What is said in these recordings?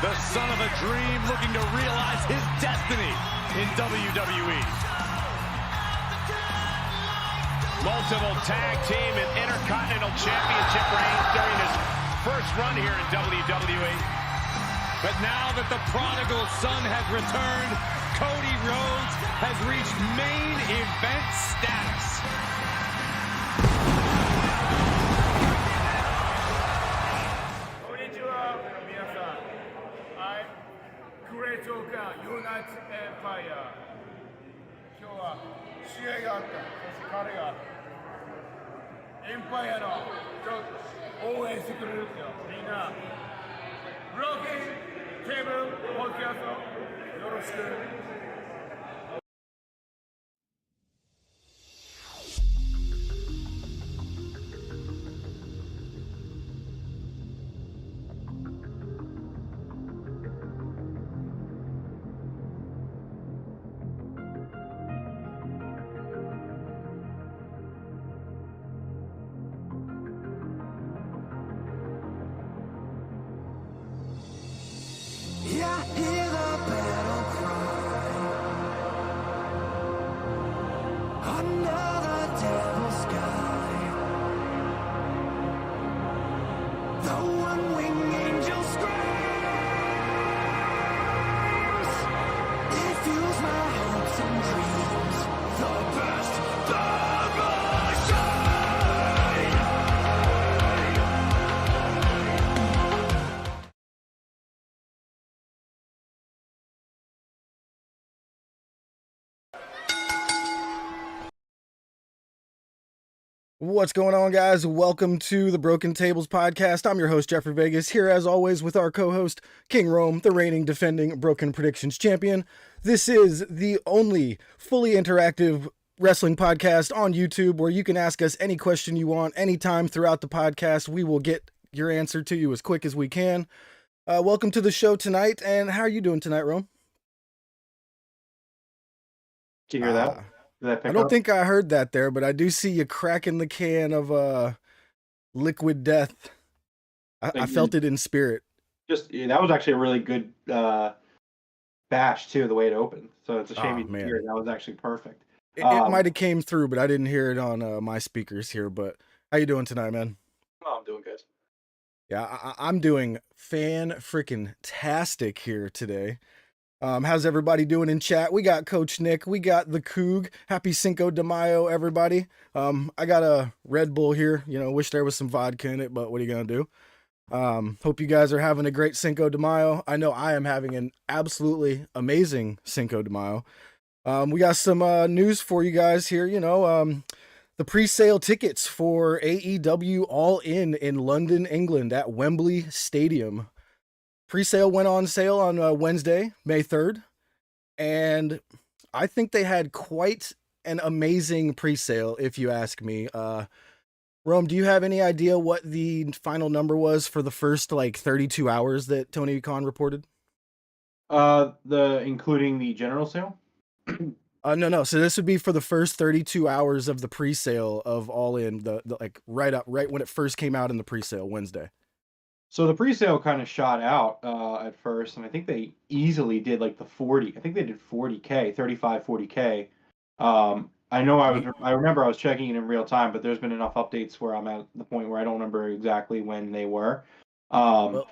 the son of a dream looking to realize his destiny in WWE. Multiple tag team and intercontinental championship reigns during his first run here in WWE. But now that the prodigal son has returned, Cody Rhodes has reached main event status. こんにちは、皆さん。I'm Great Oka Unite Empire。今日は試合があった。そして彼がエンパイアの応援してくれるんですよ。みんな、ブローキンテーブルポッドキャストよろしく。Yeah, hear the battle cry under the devil's sky. The one-winged angel screams. It fuels my hopes and dreams. The best devotion. What's going on, guys? Welcome to the Broken Tables podcast. I'm your host, Jeffrey Vegas, here as always with our co-host, King Rome, the reigning defending Broken Predictions champion. This is the only fully interactive wrestling podcast on YouTube where you can ask us any question you want anytime throughout the podcast. We will get your answer to you as quick as we can. Welcome to the show tonight, and how are you doing tonight, Rome? Did you hear that? Did that pick I don't up? think I heard that there, but I do see you cracking the can of liquid death. I felt it in spirit. That was actually a really good bash too, the way it opened. So it's a shame you didn't man. hear it. That was actually perfect. It might have came through, but I didn't hear it on my speakers here. But how you doing tonight, man? Oh, I'm doing good. Yeah, I'm doing fan-freaking-tastic here today. How's everybody doing in chat? We got Coach Nick. We got the Coug. Happy Cinco de Mayo, everybody. I got a Red Bull here. You know, wish there was some vodka in it, but what are you going to do? Hope you guys are having a great Cinco de Mayo. I know I am having an absolutely amazing Cinco de Mayo. We got some news for you guys here. You know, the pre-sale tickets for AEW All In London, England at Wembley Stadium. Pre-sale went on sale on Wednesday, May 3rd, and I think they had quite an amazing pre-sale, if you ask me. Rome, do you have any idea what the final number was for the first, 32 hours that Tony Khan reported? Including the general sale? No. So this would be for the first 32 hours of the pre-sale of All In, right when it first came out in the pre-sale Wednesday. So the pre-sale kind of shot out at first, and I think they easily did like the 40. I think they did 40K, 35, 40K. I know I remember I was checking it in real time, but there's been enough updates where I'm at the point where I don't remember exactly when they were. I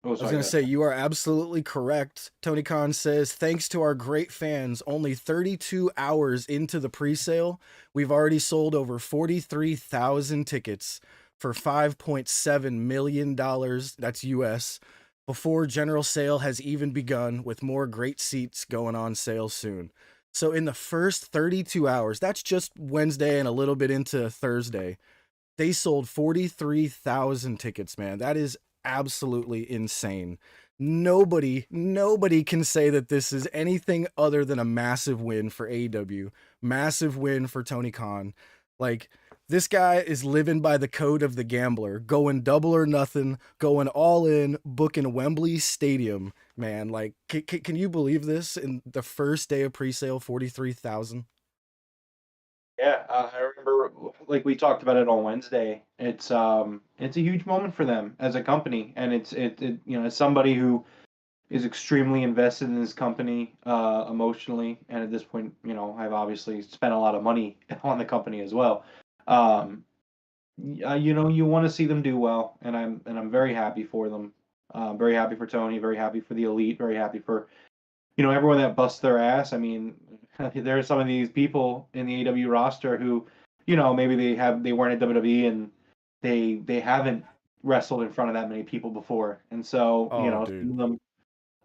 was going to say, you are absolutely correct. Tony Khan says, thanks to our great fans, only 32 hours into the pre-sale, we've already sold over 43,000 tickets for $5.7 million, that's US, before general sale has even begun, with more great seats going on sale soon. So in the first 32 hours, that's just Wednesday and a little bit into Thursday, they sold 43,000 tickets, man. That is absolutely insane. Nobody can say that this is anything other than a massive win for AEW, massive win for Tony Khan. This guy is living by the code of the gambler, going double or nothing, going all in, booking Wembley Stadium, man. Can you believe this? In the first day of pre-sale, 43,000? Yeah, I remember, like we talked about it on Wednesday. It's a huge moment for them as a company, and as somebody who is extremely invested in this company emotionally, and at this point, I've obviously spent a lot of money on the company as well. Um, you want to see them do well, and I'm very happy for them. Very happy for Tony, very happy for the Elite, very happy for everyone that busts their ass. I mean, there are some of these people in the AEW roster who, maybe they weren't at WWE and they haven't wrestled in front of that many people before, and so Oh, some dude. of them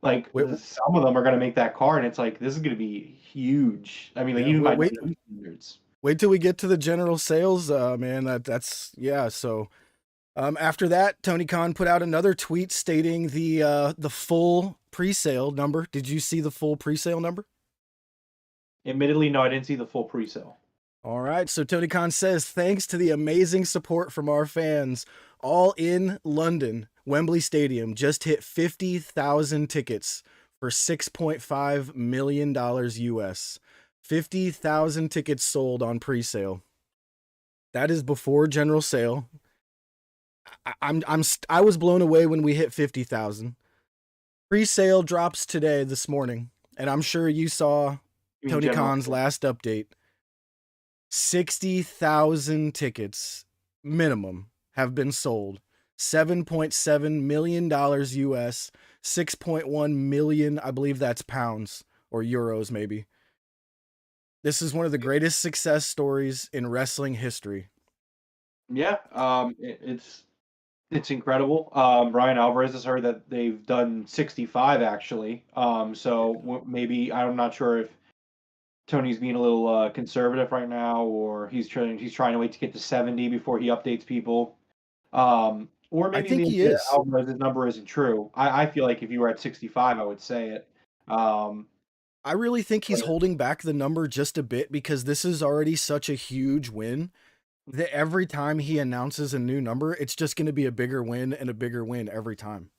like Wait, some of them are gonna make that card, and it's like this is gonna be huge. I mean, like yeah, even by wait, WWE standards. wait till we get to the general sales, man. That's yeah. So, after that, Tony Khan put out another tweet stating the full pre-sale number. Did you see the full pre-sale number? Admittedly, no, I didn't see the full pre-sale. All right. So Tony Khan says, thanks to the amazing support from our fans, all in London, Wembley Stadium just hit 50,000 tickets for $6.5 million US. 50,000 tickets sold on pre-sale. That is before general sale. I was blown away when we hit 50,000. Pre-sale drops today, this morning, and I'm sure you saw You mean Tony general Khan's sale? last update. 60,000 tickets minimum have been sold. $7.7 million US, 6.1 million, I believe that's pounds or euros maybe. This is one of the greatest success stories in wrestling history. Yeah, it's incredible. Brian Alvarez has heard that they've done 65 actually. So maybe I'm not sure if Tony's being a little conservative right now, or he's trying to wait to get to 70 before he updates people. Or I maybe think he the is. Alvarez's number isn't true. I feel like if you were at 65, I would say it. Um, I really think he's but holding back the number just a bit because this is already such a huge win that every time he announces a new number, it's just going to be a bigger win and a bigger win every time.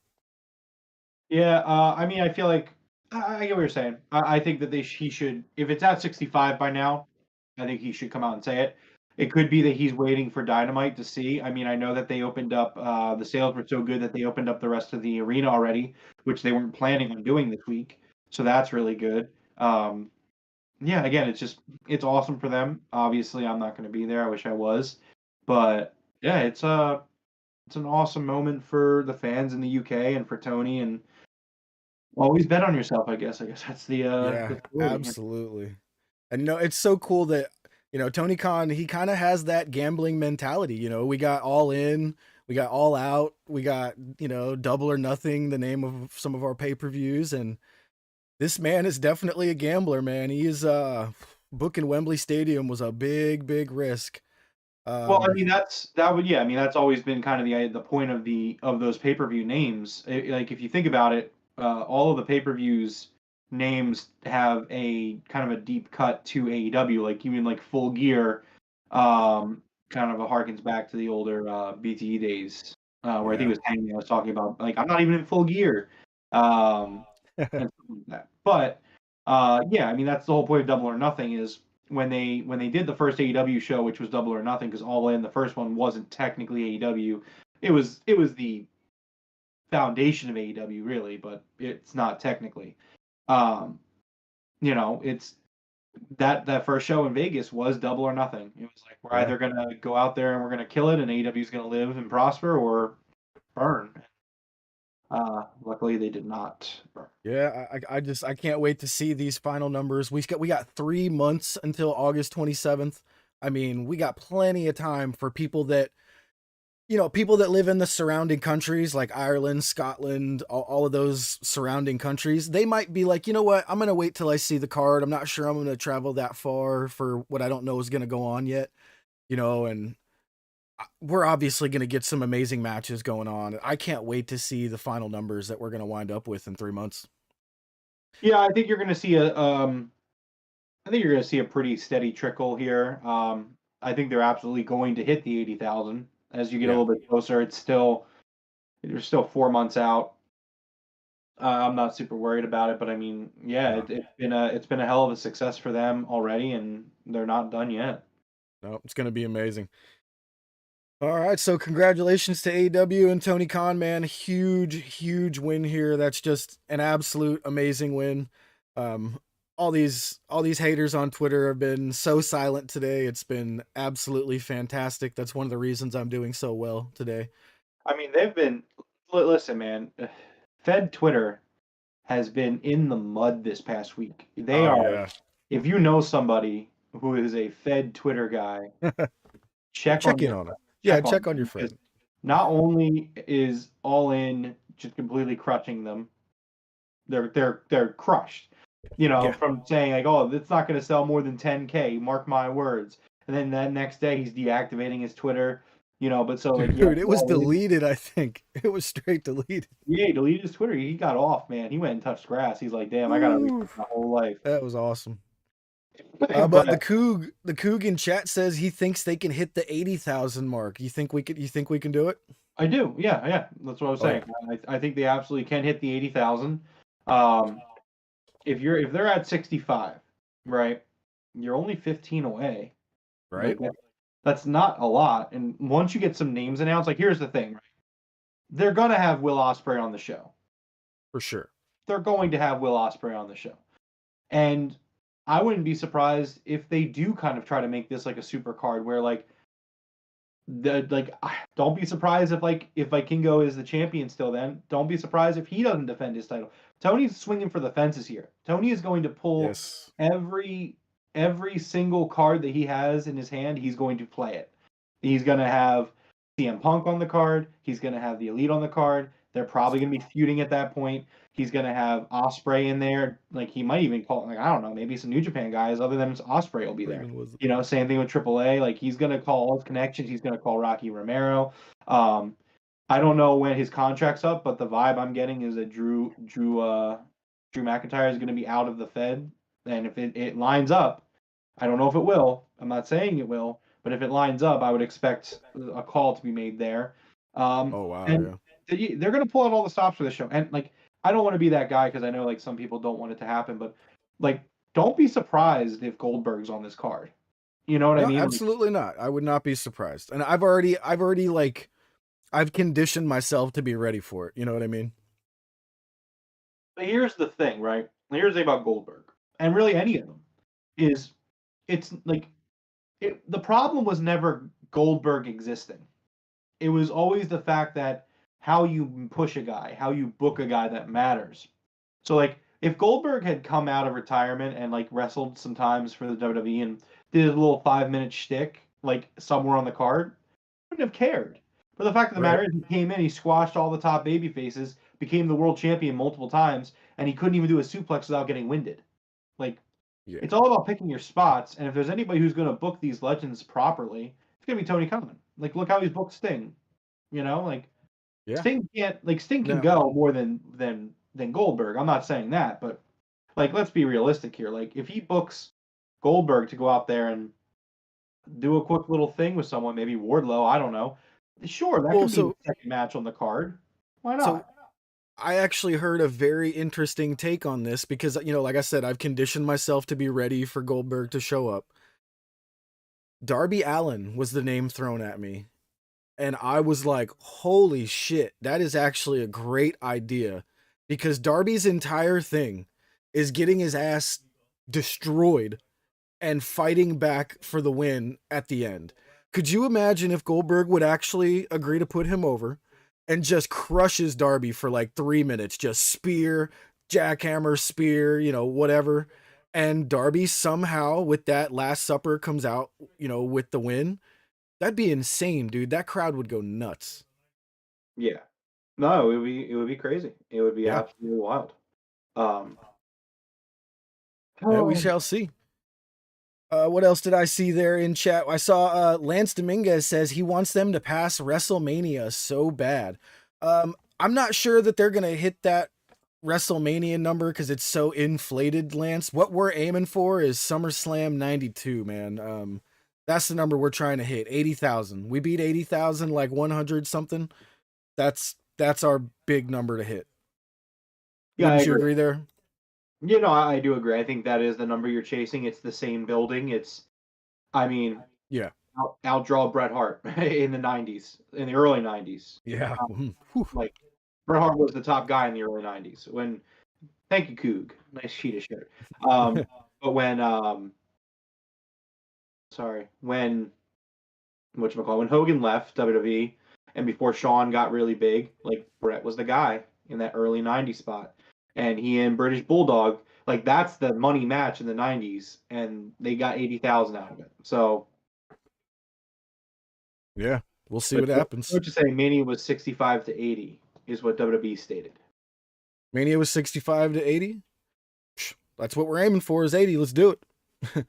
yeah, I mean, I feel like I get what you're saying. I think that he should, if it's at 65 by now, I think he should come out and say it. It could be that he's waiting for Dynamite to see. I mean, I know that they opened up, the sales were so good that they opened up the rest of the arena already, which they weren't planning on doing this week. So that's really good. Yeah, again, it's awesome for them. Obviously, I'm not going to be there. I wish I was, but yeah, it's an awesome moment for the fans in the UK and for Tony, and always bet on yourself. I guess that's Yeah, the story. absolutely. And no, it's so cool that, Tony Khan, he kind of has that gambling mentality. We got All In, we got All Out, we got, Double or Nothing, the name of some of our pay-per-views. And this man is definitely a gambler, man. He is, booking Wembley Stadium was a big, big risk. Well, I Um, mean yeah. I mean that's always been kind of the point of those pay-per-view names. Like if you think about it, all of the pay-per-views names have a kind of a deep cut to AEW. Like even like Full Gear, kind of harkens back to the older BTE days, where I think it yeah. was Hangman was talking about like I'm not even in full gear, um, and stuff like that. But yeah, I mean that's the whole point of Double or Nothing is when they did the first AEW show, which was Double or Nothing, because All In, the first one wasn't technically AEW. It was the foundation of AEW really, but it's not technically. Um, it's that first show in Vegas was Double or Nothing. It was like we're Yeah. either gonna go out there and we're gonna kill it, and AEW is gonna live and prosper, or burn. Luckily, they did not burn. Yeah, I can't wait to see these final numbers. We got 3 months until August 27th. I mean, we got plenty of time for people that live in the surrounding countries like Ireland, Scotland, all of those surrounding countries. They might be like, you know what, I'm gonna wait till I see the card. I'm not sure I'm gonna travel that far for what I don't know is gonna go on yet. And we're obviously gonna get some amazing matches going on. I can't wait to see the final numbers that we're gonna wind up with in 3 months. Yeah, I think you're gonna see I think you're gonna see a pretty steady trickle here. I think they're absolutely going to hit the 80,000 as you get a Yeah. little bit closer. You're still 4 months out. I'm not super worried about it, but I mean, yeah, No. it's been a hell of a success for them already, and they're not done yet. No, it's going to be amazing. All right, so congratulations to AEW and Tony Khan, man. Huge win here. That's just an absolute amazing win. Um, all these haters on Twitter have been so silent today. It's been absolutely fantastic. That's one of the reasons I'm doing so well today. I mean, they've been. Listen, man. Fed Twitter has been in the mud this past week. They are. Yeah. If you know somebody who is a Fed Twitter guy, check on in your on it. Yeah, check on your because friend. not only is All In just completely crushing them, they're crushed. You know, Yeah. from saying like, oh, it's not going to sell more than 10K, mark my words, and then that next day he's deactivating his Twitter. You know, but so like, Dude, yeah, it was deleted, I think. It was straight deleted. Yeah, he deleted his Twitter. He got off, man. He went and touched grass. He's like, damn, I gotta rethink my whole life. That was awesome. But But the Coog in chat says he thinks they can hit the 80,000 mark. You think we can do it? I do. Yeah. That's what I was saying. I think they absolutely can hit the 80,000. If they're at 65, right? You're only 15 away. Right? Like, that's not a lot. And once you get some names announced, like here's the thing, right? They're gonna have Will Ospreay on the show. For sure. They're going to have Will Ospreay on the show. And I wouldn't be surprised if they do kind of try to make this like a super card where don't be surprised if Vikingo is the champion still then. Don't be surprised if he doesn't defend his title. Tony's swinging for the fences here. Tony is going to pull every single card that he has in his hand, he's going to play it. He's going to have CM Punk on the card. He's going to have the Elite on the card. They're probably going to be feuding at that point. He's going to have Ospreay in there. Like, he might even call, like, I don't know, maybe some New Japan guys other than Ospreay will be there. You know, same thing with AAA. Like, he's going to call all his connections. He's going to call Rocky Romero. I don't know when his contract's up, but the vibe I'm getting is that Drew McIntyre is going to be out of the Fed. And if it lines up, I don't know if it will. I'm not saying it will. But if it lines up, I would expect a call to be made there. Oh, wow. And they're going to pull out all the stops for the show. And, like, I don't want to be that guy because I know, like, some people don't want it to happen. But, like, don't be surprised if Goldberg's on this card. You know what I mean? Absolutely not. I would not be surprised. And I've conditioned myself to be ready for it. You know what I mean? But here's the thing, right? Here's the thing about Goldberg, and really any of them, is it's like the problem was never Goldberg existing. It was always the fact that how you push a guy, how you book a guy that matters. So, like, if Goldberg had come out of retirement and, like, wrestled sometimes for the WWE and did a little 5-minute shtick, like, somewhere on the card, I wouldn't have cared. But the fact of the matter is, he came in, he squashed all the top baby faces, became the world champion multiple times, and he couldn't even do a suplex without getting winded. Like, it's all about picking your spots, and if there's anybody who's going to book these legends properly, it's going to be Tony Khan. Like, look how he's booked Sting. You know, like, Sting can go more than Goldberg. I'm not saying that, but, like, let's be realistic here. Like, if he books Goldberg to go out there and do a quick little thing with someone, maybe Wardlow, I don't know. Sure, that could be the second match on the card. Why not? So I actually heard a very interesting take on this because, you know, like I said, I've conditioned myself to be ready for Goldberg to show up. Darby Allin was the name thrown at me. And I was like, holy shit, that is actually a great idea. Because Darby's entire thing is getting his ass destroyed and fighting back for the win at the end. Could you imagine if Goldberg would actually agree to put him over and just crushes Darby for like 3 minutes, just spear, jackhammer, spear, you know, whatever. And Darby somehow with that Last Supper comes out, you know, with the win. That'd be insane, dude. That crowd would go nuts. Yeah. No, it would be crazy. It would be absolutely wild. We shall see. What else did I see there in chat? I saw Lance Dominguez says he wants them to pass WrestleMania so bad. I'm not sure that they're going to hit that WrestleMania number because it's so inflated, Lance. What we're aiming for is SummerSlam 92, man. That's the number we're trying to hit, 80,000. We beat 80,000 like 100 something. That's our big number to hit. Yeah, Wouldn't you agree there? You know, I do agree. I think that is the number you're chasing. It's the same building. I mean, Yeah. outdraw Bret Hart in the 90s, in the early 90s. Yeah. Whew. Like, Bret Hart was the top guy in the early 90s. Thank you, Coog. Nice sheet of shit. But when when Hogan left WWE and before Shawn got really big, like Bret was the guy in that early 90s spot. And he and British Bulldog, like that's the money match in the 90s, and they got 80,000 out of it. So, Yeah. We'll see but what happens. what you say, Mania was 65 to 80 is what WWE stated. Mania was 65 to 80. That's what we're aiming for is 80. Let's do it.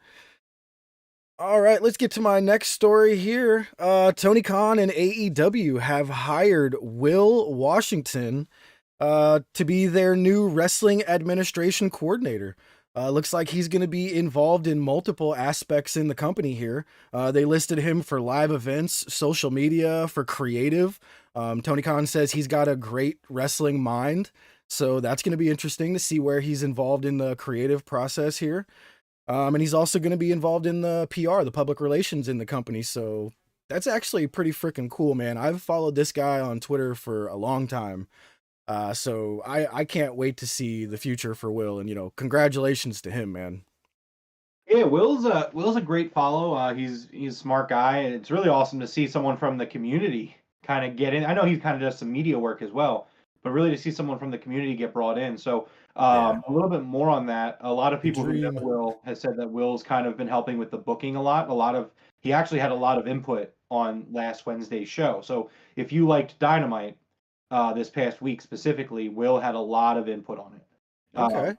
All right, let's get to my next story here. Tony Khan and AEW have hired Will Washington to be their new wrestling administration coordinator. Looks like he's going to be involved in multiple aspects in the company here. They listed him for live events, social media, for creative. Tony Khan says he's got a great wrestling mind, so that's going to be interesting to see where he's involved in the creative process here. And he's also going to be involved in the PR, the public relations in the company. So that's actually pretty freaking cool, man. I've followed this guy on Twitter for a long time. So I can't wait to see the future for Will, and congratulations to him, man. Yeah, Will's a great follow. He's a smart guy, and it's really awesome to see someone from the community kind of get in. I know he's kind of does some media work as well, but really to see someone from the community get brought in. So a little bit more on that. A lot of people who know Will has said that Will's kind of been helping with the booking a lot. He actually had a lot of input on last Wednesday's show. So if you liked Dynamite this past week specifically, Will had a lot of input on it. Okay.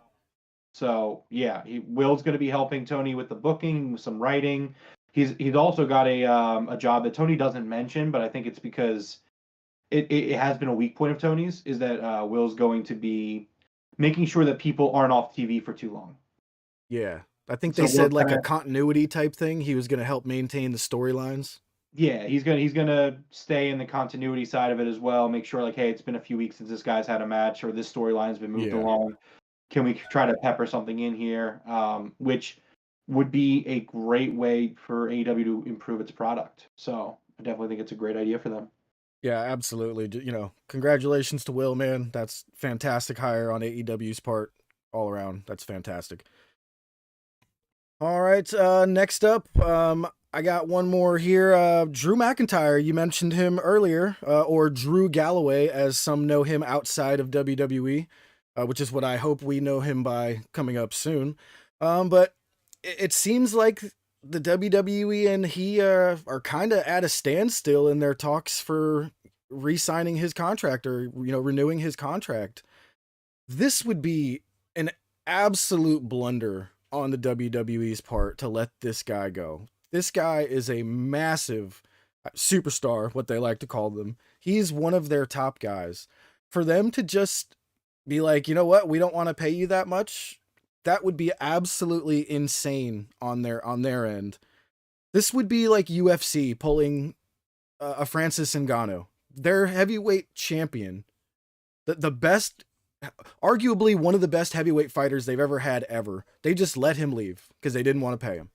So yeah, Will's going to be helping Tony with the booking, some writing. He's also got a job that Tony doesn't mention, but I think it's because it has been a weak point of Tony's, is that Will's going to be making sure that people aren't off TV for too long. Yeah, I think they said like a continuity type thing. He was going to help maintain the storylines. Yeah, he's gonna stay in the continuity side of it as well. Make sure like, hey, it's been a few weeks since this guy's had a match, or this storyline's been moved along. Can we try to pepper something in here? Which would be a great way for AEW to improve its product. So I definitely think it's a great idea for them. Yeah, absolutely. Congratulations to Will, man. That's fantastic hire on AEW's part all around. That's fantastic. All right, next up, I got one more here. Drew McIntyre, you mentioned him earlier, or Drew Galloway, as some know him outside of WWE, which is what I hope we know him by coming up soon. But it seems like the WWE and he are kind of at a standstill in their talks for re-signing his contract or, renewing his contract. This would be an absolute blunder on the WWE's part to let this guy go. This guy is a massive superstar, what they like to call them. He's one of their top guys. For them to just be like, you know what, we don't want to pay you that much, that would be absolutely insane on their end. This would be like UFC pulling a Francis Ngannou, their heavyweight champion, the best, arguably one of the best heavyweight fighters they've ever had ever. They just let him leave because they didn't want to pay him.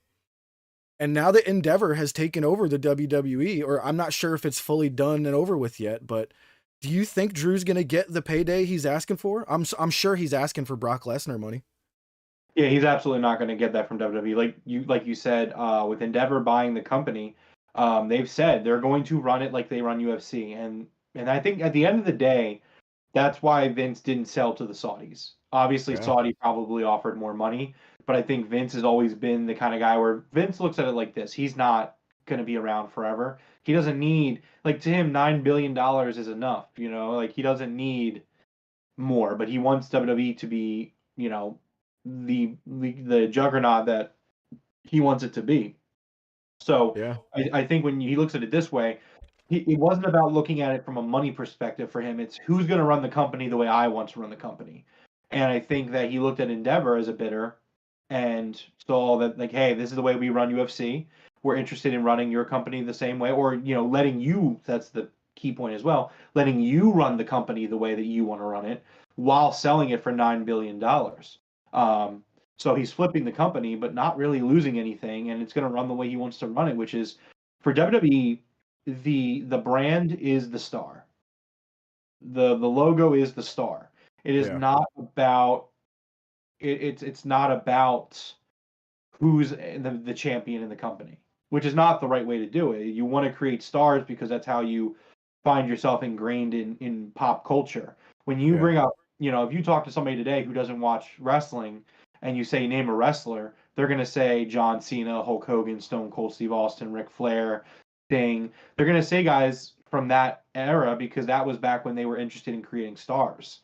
And now that Endeavor has taken over the WWE, or I'm not sure if it's fully done and over with yet, but do you think Drew's going to get the payday he's asking for? I'm sure he's asking for Brock Lesnar money. Yeah, he's absolutely not going to get that from WWE. Like you said, with Endeavor buying the company, they've said they're going to run it like they run UFC, and I think at the end of the day, that's why Vince didn't sell to the Saudis. Obviously, Saudi probably offered more money, but I think Vince has always been the kind of guy where Vince looks at it like this: he's not going to be around forever. He doesn't need, like, to him, $9 billion is enough. Like, he doesn't need more, but he wants WWE to be, the juggernaut that he wants it to be. So I think when he looks at it this way, it wasn't about looking at it from a money perspective for him. It's who's going to run the company the way I want to run the company. And I think that he looked at Endeavor as a bidder and saw that, like, hey, this is the way we run UFC. We're interested in running your company the same way, or, letting you, that's the key point as well, letting you run the company the way that you want to run it while selling it for $9 billion. So he's flipping the company, but not really losing anything, and it's going to run the way he wants to run it, which is for WWE, the brand is the star. The logo is the star. It is Yeah. not about it's not about who's the champion in the company, which is not the right way to do it. You want to create stars because that's how you find yourself ingrained in pop culture. When you Yeah. bring up, if you talk to somebody today who doesn't watch wrestling and you say name a wrestler, they're going to say John Cena, Hulk Hogan, Stone Cold Steve Austin, Ric Flair, Sting. They're going to say guys from that era because that was back when they were interested in creating stars.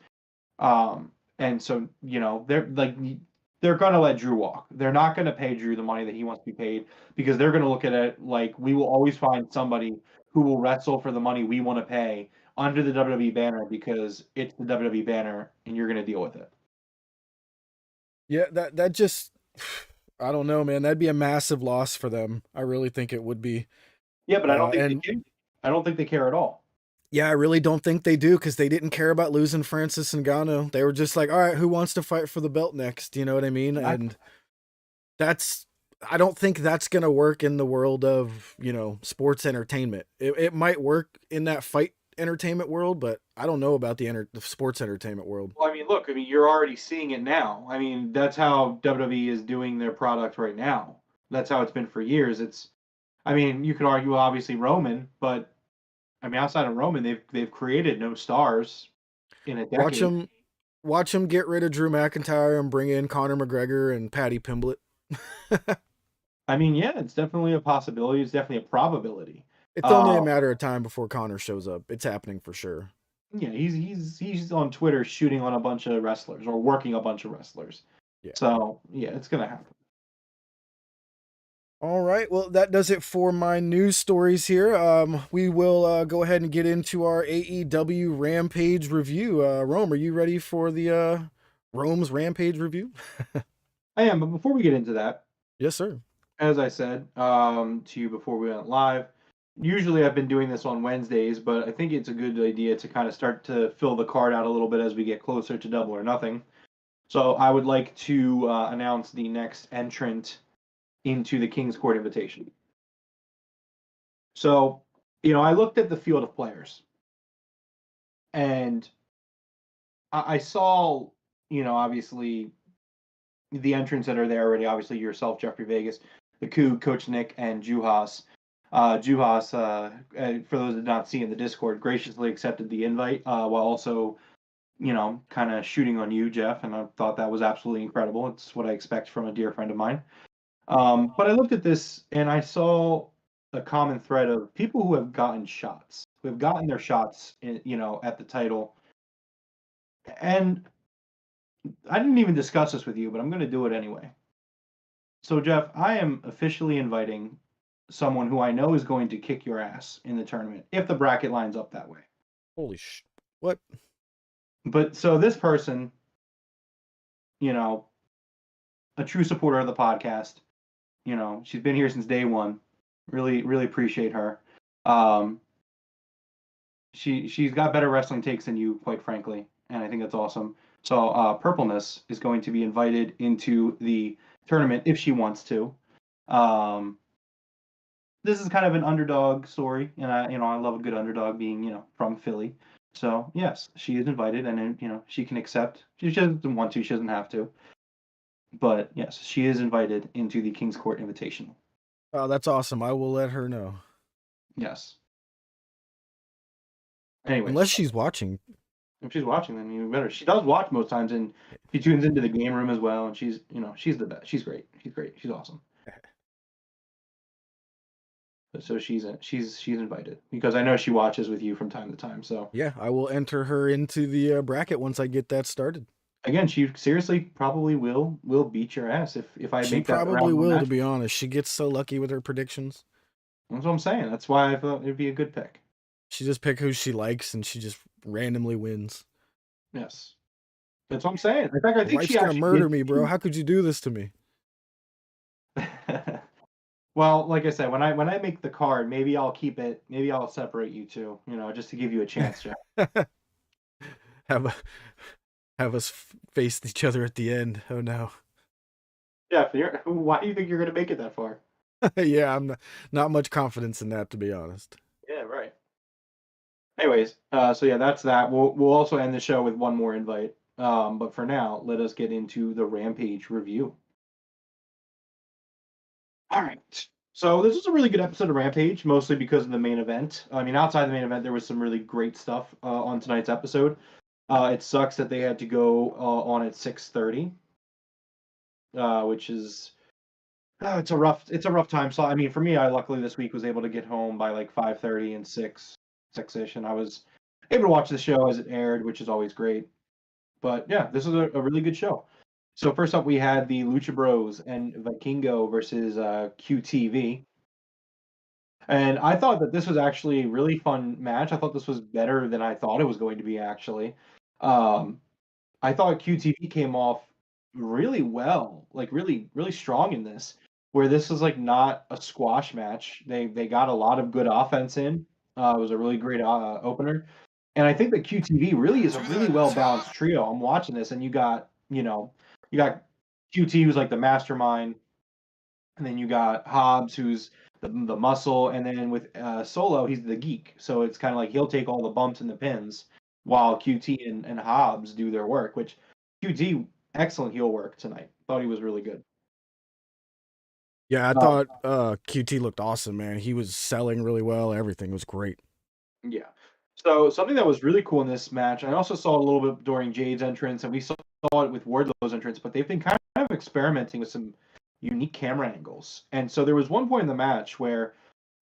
And so, they're going to let Drew walk. They're not going to pay Drew the money that he wants to be paid because they're going to look at it like we will always find somebody who will wrestle for the money we want to pay under the WWE banner because it's the WWE banner and you're going to deal with it. Yeah, that just, I don't know, man. That'd be a massive loss for them. I really think it would be. Yeah, but I don't think And they care. I don't think they care at all. yeah, I really don't think they do because they didn't care about losing Francis Ngannou. They were just like, all right, who wants to fight for the belt next? You know what I mean? And I don't think that's going to work in the world of, sports entertainment. It might work in that fight entertainment world, but I don't know about the sports entertainment world. Well, you're already seeing it now. That's how WWE is doing their product right now. That's how it's been for years. You could argue obviously Roman, but outside of Roman, they've created no stars in a decade. Watch him get rid of Drew McIntyre and bring in Conor McGregor and Paddy Pimblett. Yeah, it's definitely a possibility. It's definitely a probability. It's only a matter of time before Conor shows up. It's happening for sure. Yeah, he's on Twitter shooting on a bunch of wrestlers or working a bunch of wrestlers. Yeah. So yeah, it's gonna happen. All right. Well, that does it for my news stories here. We will go ahead and get into our AEW Rampage review. Rome, are you ready for the Rome's Rampage review? I am, but before we get into that, yes, sir. As I said to you before we went live, usually I've been doing this on Wednesdays, but I think it's a good idea to kind of start to fill the card out a little bit as we get closer to Double or Nothing. So I would like to announce the next entrant into the King's Court invitation. So, I looked at the field of players and I saw, obviously the entrants that are there already, obviously yourself, Jeffrey Vegas, the Coog, Coach Nick, and Juhas. Juhas, for those that did not see in the Discord, graciously accepted the invite while also, kind of shooting on you, Jeff, and I thought that was absolutely incredible. It's what I expect from a dear friend of mine. But I looked at this and I saw a common thread of people who have gotten shots, who have gotten their shots, at the title. And I didn't even discuss this with you, but I'm going to do it anyway. So, Jeff, I am officially inviting someone who I know is going to kick your ass in the tournament if the bracket lines up that way. Holy what? But so this person, a true supporter of the podcast, she's been here since day one. Really, really appreciate her. She's got better wrestling takes than you, quite frankly, and I think that's awesome. So Purpleness is going to be invited into the tournament if she wants to. This is kind of an underdog story, and I love a good underdog being from Philly. So yes, she is invited, and she can accept. She doesn't want to. She doesn't have to. But yes, she is invited into the King's Court Invitational. Oh, that's awesome. I will let her know. Yes. Anyway, unless she's watching. If she's watching, then even better. She does watch most times, and she tunes into the game room as well. And she's the best. She's great. She's great. She's awesome. So she's invited because I know she watches with you from time to time. So yeah, I will enter her into the bracket once I get that started. Again, she seriously probably will beat your ass if I make that. She probably will, to be honest. She gets so lucky with her predictions. That's what I'm saying. That's why I thought it'd be a good pick. She just pick who she likes, and she just randomly wins. Yes, that's what I'm saying. In fact, I think she's gonna murder me, bro. How could you do this to me? Well, like I said, when I make the card, maybe I'll keep it. Maybe I'll separate you two. Just to give you a chance, Jeff. Have us face each other at the end. Oh no. Yeah, why do you think you're going to make it that far? Yeah, I'm not much confidence in that, to be honest. Yeah, right. Anyways, so yeah, that's that. We'll also end the show with one more invite. But for now, let us get into the Rampage review. All right. So this was a really good episode of Rampage, mostly because of the main event. I mean, outside the main event, there was some really great stuff on tonight's episode. It sucks that they had to go on at 6:30, which is it's a rough time slot. I mean, for me, I luckily this week was able to get home by like 5:30 and 6-ish, and I was able to watch the show as it aired, which is always great. But yeah, this was a really good show. So first up, we had the Lucha Bros and Vikingo versus QTV. And I thought that this was actually a really fun match. I thought this was better than I thought it was going to be, actually. Um, I thought QTV came off really well, like really, really strong in this, where this was like not a squash match. They got a lot of good offense in. It was a really great opener. And I think that QTV really is a really well balanced trio. I'm watching this, and you got QT, who's like the mastermind, and then you got Hobbs, who's the muscle, and then with Solo, he's the geek. So it's kind of like he'll take all the bumps and the pins, while QT and Hobbs do their work. Which QT, excellent heel work tonight. Thought he was really good. Yeah, I Um, thought QT looked awesome, man. He was selling really well. Everything was great. Yeah. So something that was really cool in this match, I also saw a little bit during Jade's entrance, and we saw it with Wardlow's entrance, but they've been kind of experimenting with some unique camera angles. And so there was one point in the match where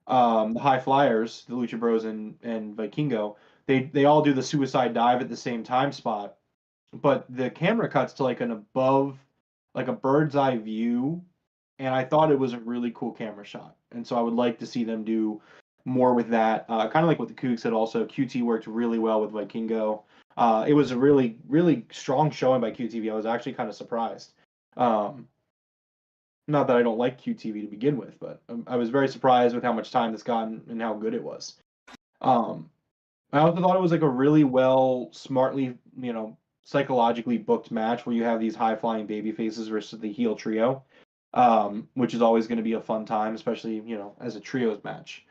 the High Flyers, the Lucha Bros and Vikingo, they all do the suicide dive at the same time spot, but the camera cuts to like an above, like a bird's eye view, and I thought it was a really cool camera shot. And so I would like to see them do more with that. Kind of like what the Cougs said. Also, QT worked really well with Vikingo. It was a really, really strong showing by QTV. I was actually kind of surprised. Um, Not that I don't like QTV to begin with, but I was very surprised with how much time this got and how good it was. Um, I also thought it was like a really well, smartly, psychologically booked match where you have these high flying baby faces versus the heel trio, which is always going to be a fun time, especially as a trios match.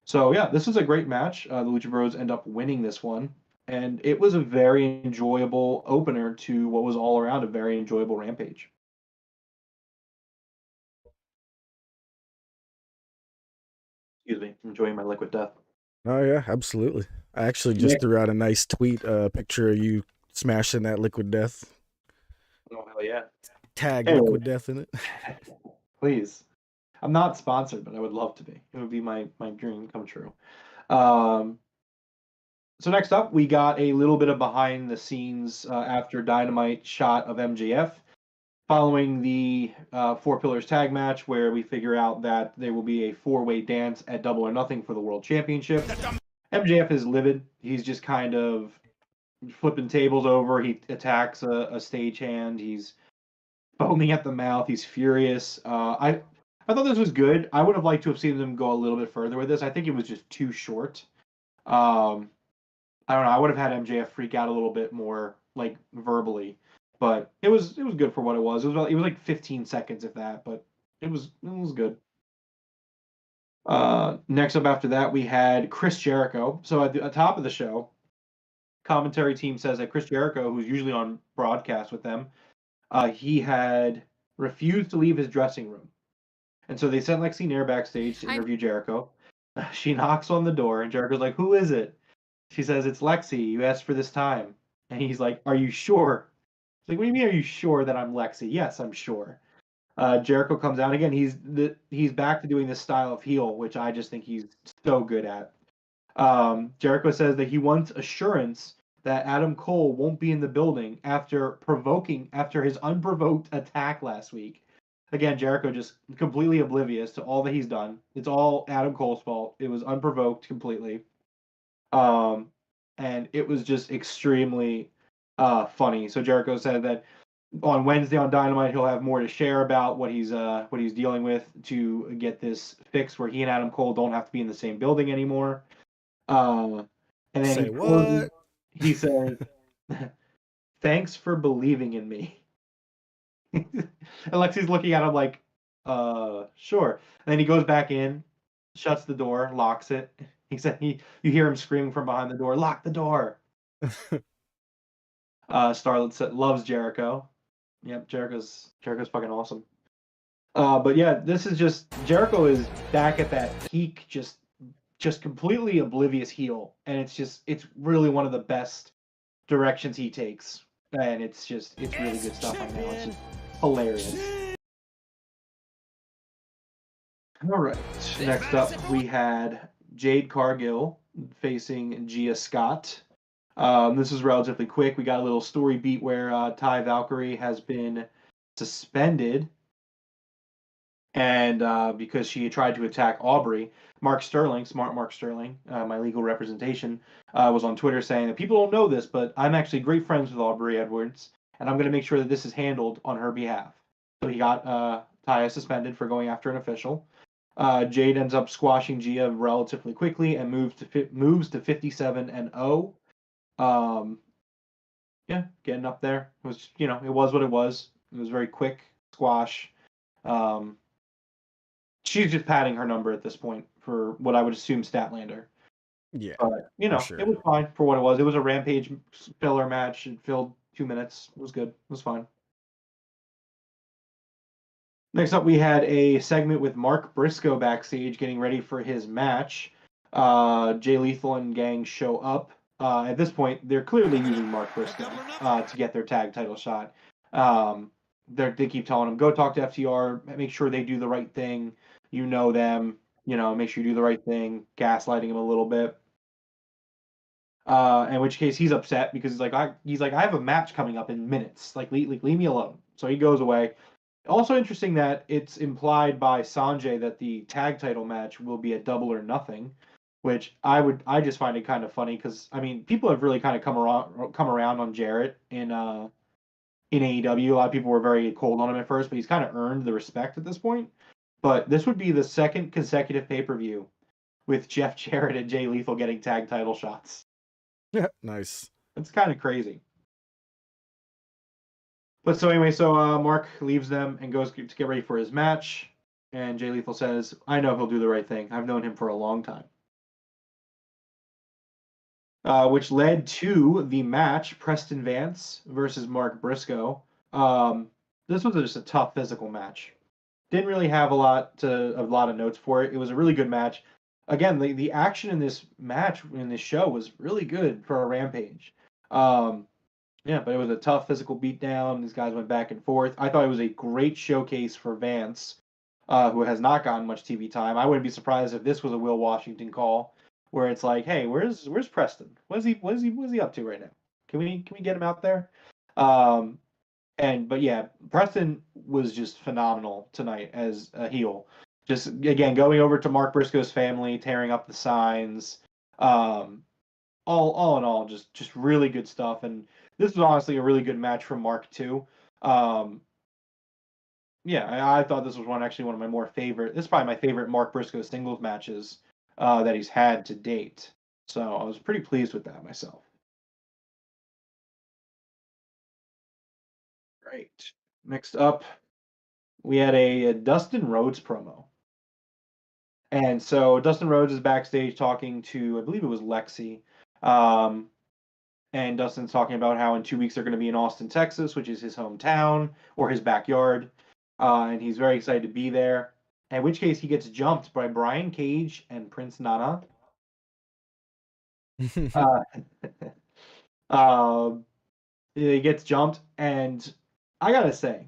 So yeah, this was a great match. The Lucha Bros end up winning this one, and it was a very enjoyable opener to what was all around a very enjoyable Rampage. Excuse me, enjoying my liquid death. Oh yeah, absolutely. I actually just Nick, threw out a nice tweet, picture of you smashing that Liquid Death. oh hell yeah! Tag Anyway, Liquid Death in it. please. I'm not sponsored, but I would love to be. It would be my dream come true. Um, so next up, we got a little bit of behind the scenes after Dynamite shot of MJF following the Four Pillars tag match, where we figure out that there will be a four-way dance at Double or Nothing for the World Championship. MJF is livid. He's just kind of flipping tables over. He attacks a stagehand. He's foaming at the mouth. He's furious. I thought this was good. I would have liked to have seen them go a little bit further with this. I think it was just too short. Um, I don't know. I would have had MJF freak out a little bit more, like verbally, but it was good for what it was. It was like 15 seconds if that, but it was good. Next up after that, we had Chris Jericho. So at the top of the show, commentary team says that Chris Jericho, who's usually on broadcast with them, he had refused to leave his dressing room. And so they sent Lexi Nair backstage to interview Jericho. She knocks on the door, and Jericho's like, "Who is it?" She says, "It's Lexi. You asked for this time." And he's like, "Are you sure?" She's like, "What do you mean, are you sure that I'm Lexi?" "Yes, I'm sure." Jericho comes out again. He's back to doing this style of heel, which I just think he's so good at. Jericho says that he wants assurance that Adam Cole won't be in the building after his unprovoked attack last week. Again, Jericho just completely oblivious to all that he's done. It's all Adam Cole's fault. It was unprovoked completely. Um, and it was just extremely funny. So Jericho said that on Wednesday on Dynamite he'll have more to share about what he's dealing with to get this fixed, where he and Adam Cole don't have to be in the same building anymore. And then Say what? he says, "Thanks for believing in me." Alexi's looking at him like, sure. And then he goes back in, shuts the door, locks it. He said you hear him screaming from behind the door, lock the door. Starlet loves Jericho. Yep, Jericho's fucking awesome. But yeah, this is just Jericho is back at that peak, just completely oblivious heel, and it's really one of the best directions he takes, and it's really good stuff right now. It's just hilarious. All right, next up we had Jade Cargill facing Gia Scott. This is relatively quick. We got a little story beat where Ty Valkyrie has been suspended, and because she tried to attack Aubrey. Mark Sterling, smart Mark Sterling, my legal representation, was on Twitter saying that people don't know this, but I'm actually great friends with Aubrey Edwards, and I'm going to make sure that this is handled on her behalf. So he got Taya suspended for going after an official. Jade ends up squashing Gia relatively quickly and moves to 57-0. Yeah, getting up there. It was, it was what it was. It was very quick squash. She's just padding her number at this point for what I would assume Statlander. Yeah, but sure. It was fine for what it was. It was a Rampage filler match. It filled 2 minutes. It was good. It was fine. Next up, we had a segment with Mark Briscoe backstage getting ready for his match. Jay Lethal and gang show up. At this point, they're clearly using Mark Briscoe to get their tag title shot. They keep telling him, go talk to FTR, make sure they do the right thing. You know them, make sure you do the right thing, gaslighting him a little bit. In which case he's upset because he's like, I have a match coming up in minutes. Like, leave me alone. So he goes away. Also interesting that it's implied by Sanjay that the tag title match will be a double or nothing, which I just find it kind of funny because people have really kind of come around on Jarrett in AEW. A lot of people were very cold on him at first, but he's kind of earned the respect at this point. But this would be the second consecutive pay-per-view with Jeff Jarrett and Jay Lethal getting tag title shots. Yeah, nice. It's kind of crazy. But so anyway, Mark leaves them and goes to get ready for his match. And Jay Lethal says, I know he'll do the right thing. I've known him for a long time. Which led to the match, Preston Vance versus Mark Briscoe. This was just a tough physical match. Didn't really have a lot of notes for it. It was a really good match. Again, the action in this match, in this show, was really good for a Rampage. Yeah, but it was a tough physical beatdown. These guys went back and forth. I thought it was a great showcase for Vance, who has not gotten much TV time. I wouldn't be surprised if this was a Will Washington call, where it's like, hey, where's Preston? What is he up to right now? Can we get him out there? But yeah, Preston was just phenomenal tonight as a heel. Just again going over to Mark Briscoe's family, tearing up the signs. All in all, just really good stuff. And this was honestly a really good match from Mark too. Yeah, I thought this was one of my more favorite. This is probably my favorite Mark Briscoe singles matches that he's had to date. So I was pretty pleased with that myself. Great. Next up, we had a Dustin Rhodes promo. And so Dustin Rhodes is backstage talking to, I believe it was Lexi. And Dustin's talking about how in 2 weeks they're going to be in Austin, Texas, which is his hometown or his backyard. And he's very excited to be there. In which case he gets jumped by Brian Cage and Prince Nana. He gets jumped, and I gotta say,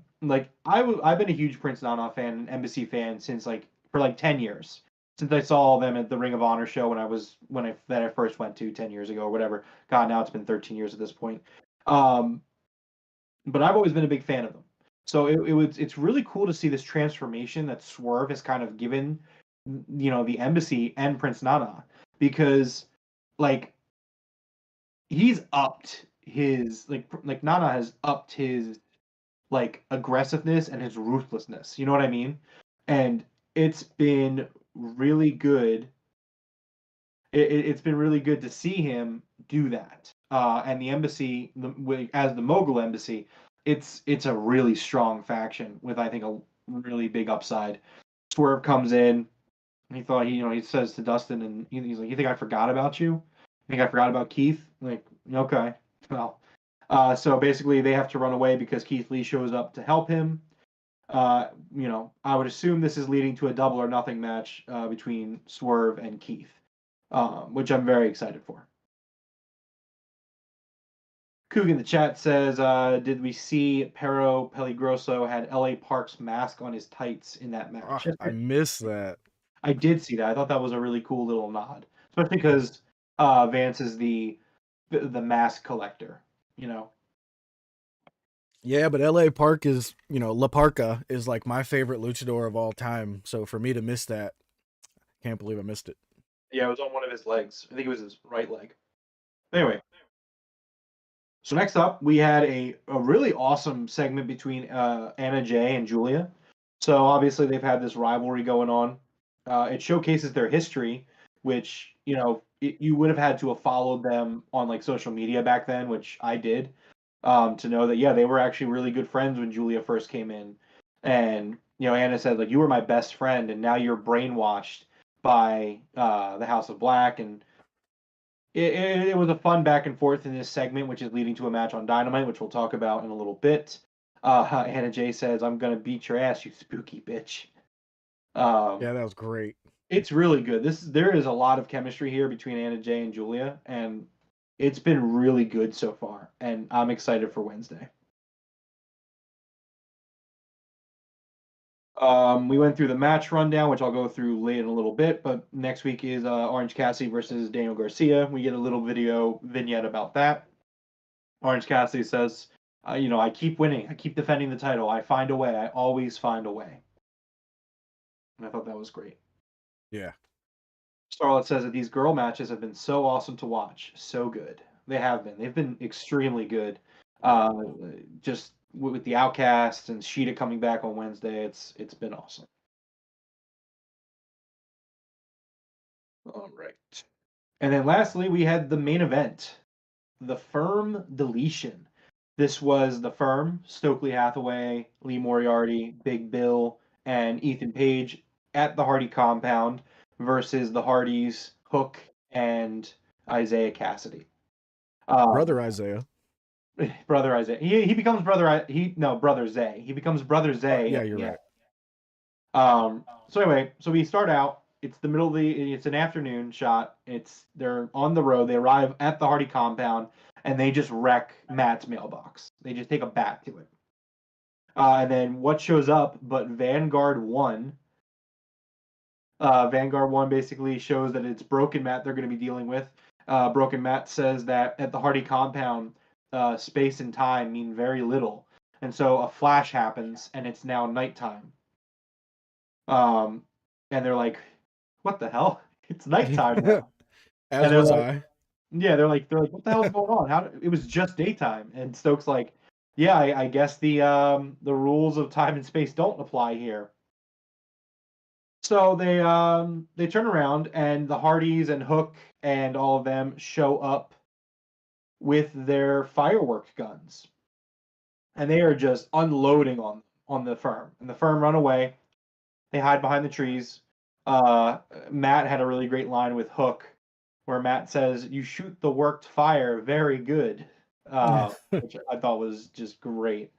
I've been a huge Prince Nana fan and Embassy fan since for 10 years. Since I saw them at the Ring of Honor show when I first went to 10 years ago or whatever. God, now it's been 13 years at this point. But I've always been a big fan of them. So it's really cool to see this transformation that Swerve has kind of given, the Embassy and Prince Nana, because he's upped his Nana has upped his aggressiveness and his ruthlessness. You know what I mean? And it's been really good. It's been really good to see him do that. And the Embassy, as the Mogul Embassy, it's a really strong faction with, I think, a really big upside. Swerve comes in. He thought he says to Dustin, and he's like, "You think I forgot about you? You think I forgot about Keith?" Like, okay, well, so basically they have to run away because Keith Lee shows up to help him. I would assume this is leading to a double or nothing match between Swerve and Keith, which I'm very excited for. Coog in the chat says, did we see Pero Peligroso had L.A. Park's mask on his tights in that match? I missed that. I did see that. I thought that was a really cool little nod, especially because Vance is the mask collector, Yeah, but LA Park is, La Parka is like my favorite luchador of all time. So for me to miss that, can't believe I missed it. Yeah, it was on one of his legs. I think it was his right leg. Anyway. So next up, we had a really awesome segment between Anna Jay and Julia. So obviously they've had this rivalry going on. It showcases their history, which, you would have had to have followed them on like social media back then, which I did, to know that, yeah, they were actually really good friends when Julia first came in. And, Anna said, like, you were my best friend, and now you're brainwashed by the House of Black. And it was a fun back and forth in this segment, which is leading to a match on Dynamite, which we'll talk about in a little bit. Anna Jay says, "I'm gonna beat your ass, you spooky bitch." Yeah, that was great. It's really good. There is a lot of chemistry here between Anna Jay and Julia, and it's been really good so far. And I'm excited for Wednesday. We went through the match rundown, which I'll go through late in a little bit, but next week is Orange Cassidy versus Daniel Garcia. We get a little video vignette about that. Orange Cassidy says, I keep winning. I keep defending the title. I find a way. I always find a way. And I thought that was great. Yeah. Starlet says that these girl matches have been so awesome to watch. So good. They have been. They've been extremely good. Just with the Outcast and Sheeta coming back on Wednesday, it's been awesome. All right. And then lastly, we had the main event, the Firm Deletion. This was the Firm, Stokely Hathaway, Lee Moriarty, Big Bill, and Ethan Page at the Hardy compound versus the Hardys, Hook, and Isaiah Cassidy. Brother Isaiah. Brother Isaiah. He becomes Brother Zay. He becomes Brother Zay. Yeah, you're right. So anyway, so we start out. It's the middle of it's an afternoon shot. They're on the road. They arrive at the Hardy compound and they just wreck Matt's mailbox. They just take a bat to it. And then what shows up but Vanguard 1. Vanguard 1 basically shows that it's Broken Matt they're going to be dealing with. Broken Matt says that at the Hardy compound, space and time mean very little. And so a flash happens and it's now nighttime. And they're like, what the hell? It's nighttime now. As was I. Yeah, they're like, what the hell's going on? It was just daytime. And Stokes like, yeah, I guess the rules of time and space don't apply here. So they turn around and the Hardys and Hook and all of them show up with their firework guns. And they are just unloading on the Firm. And the Firm run away. They hide behind the trees. Matt had a really great line with Hook where Matt says, "You shoot the worked fire very good," which I thought was just great.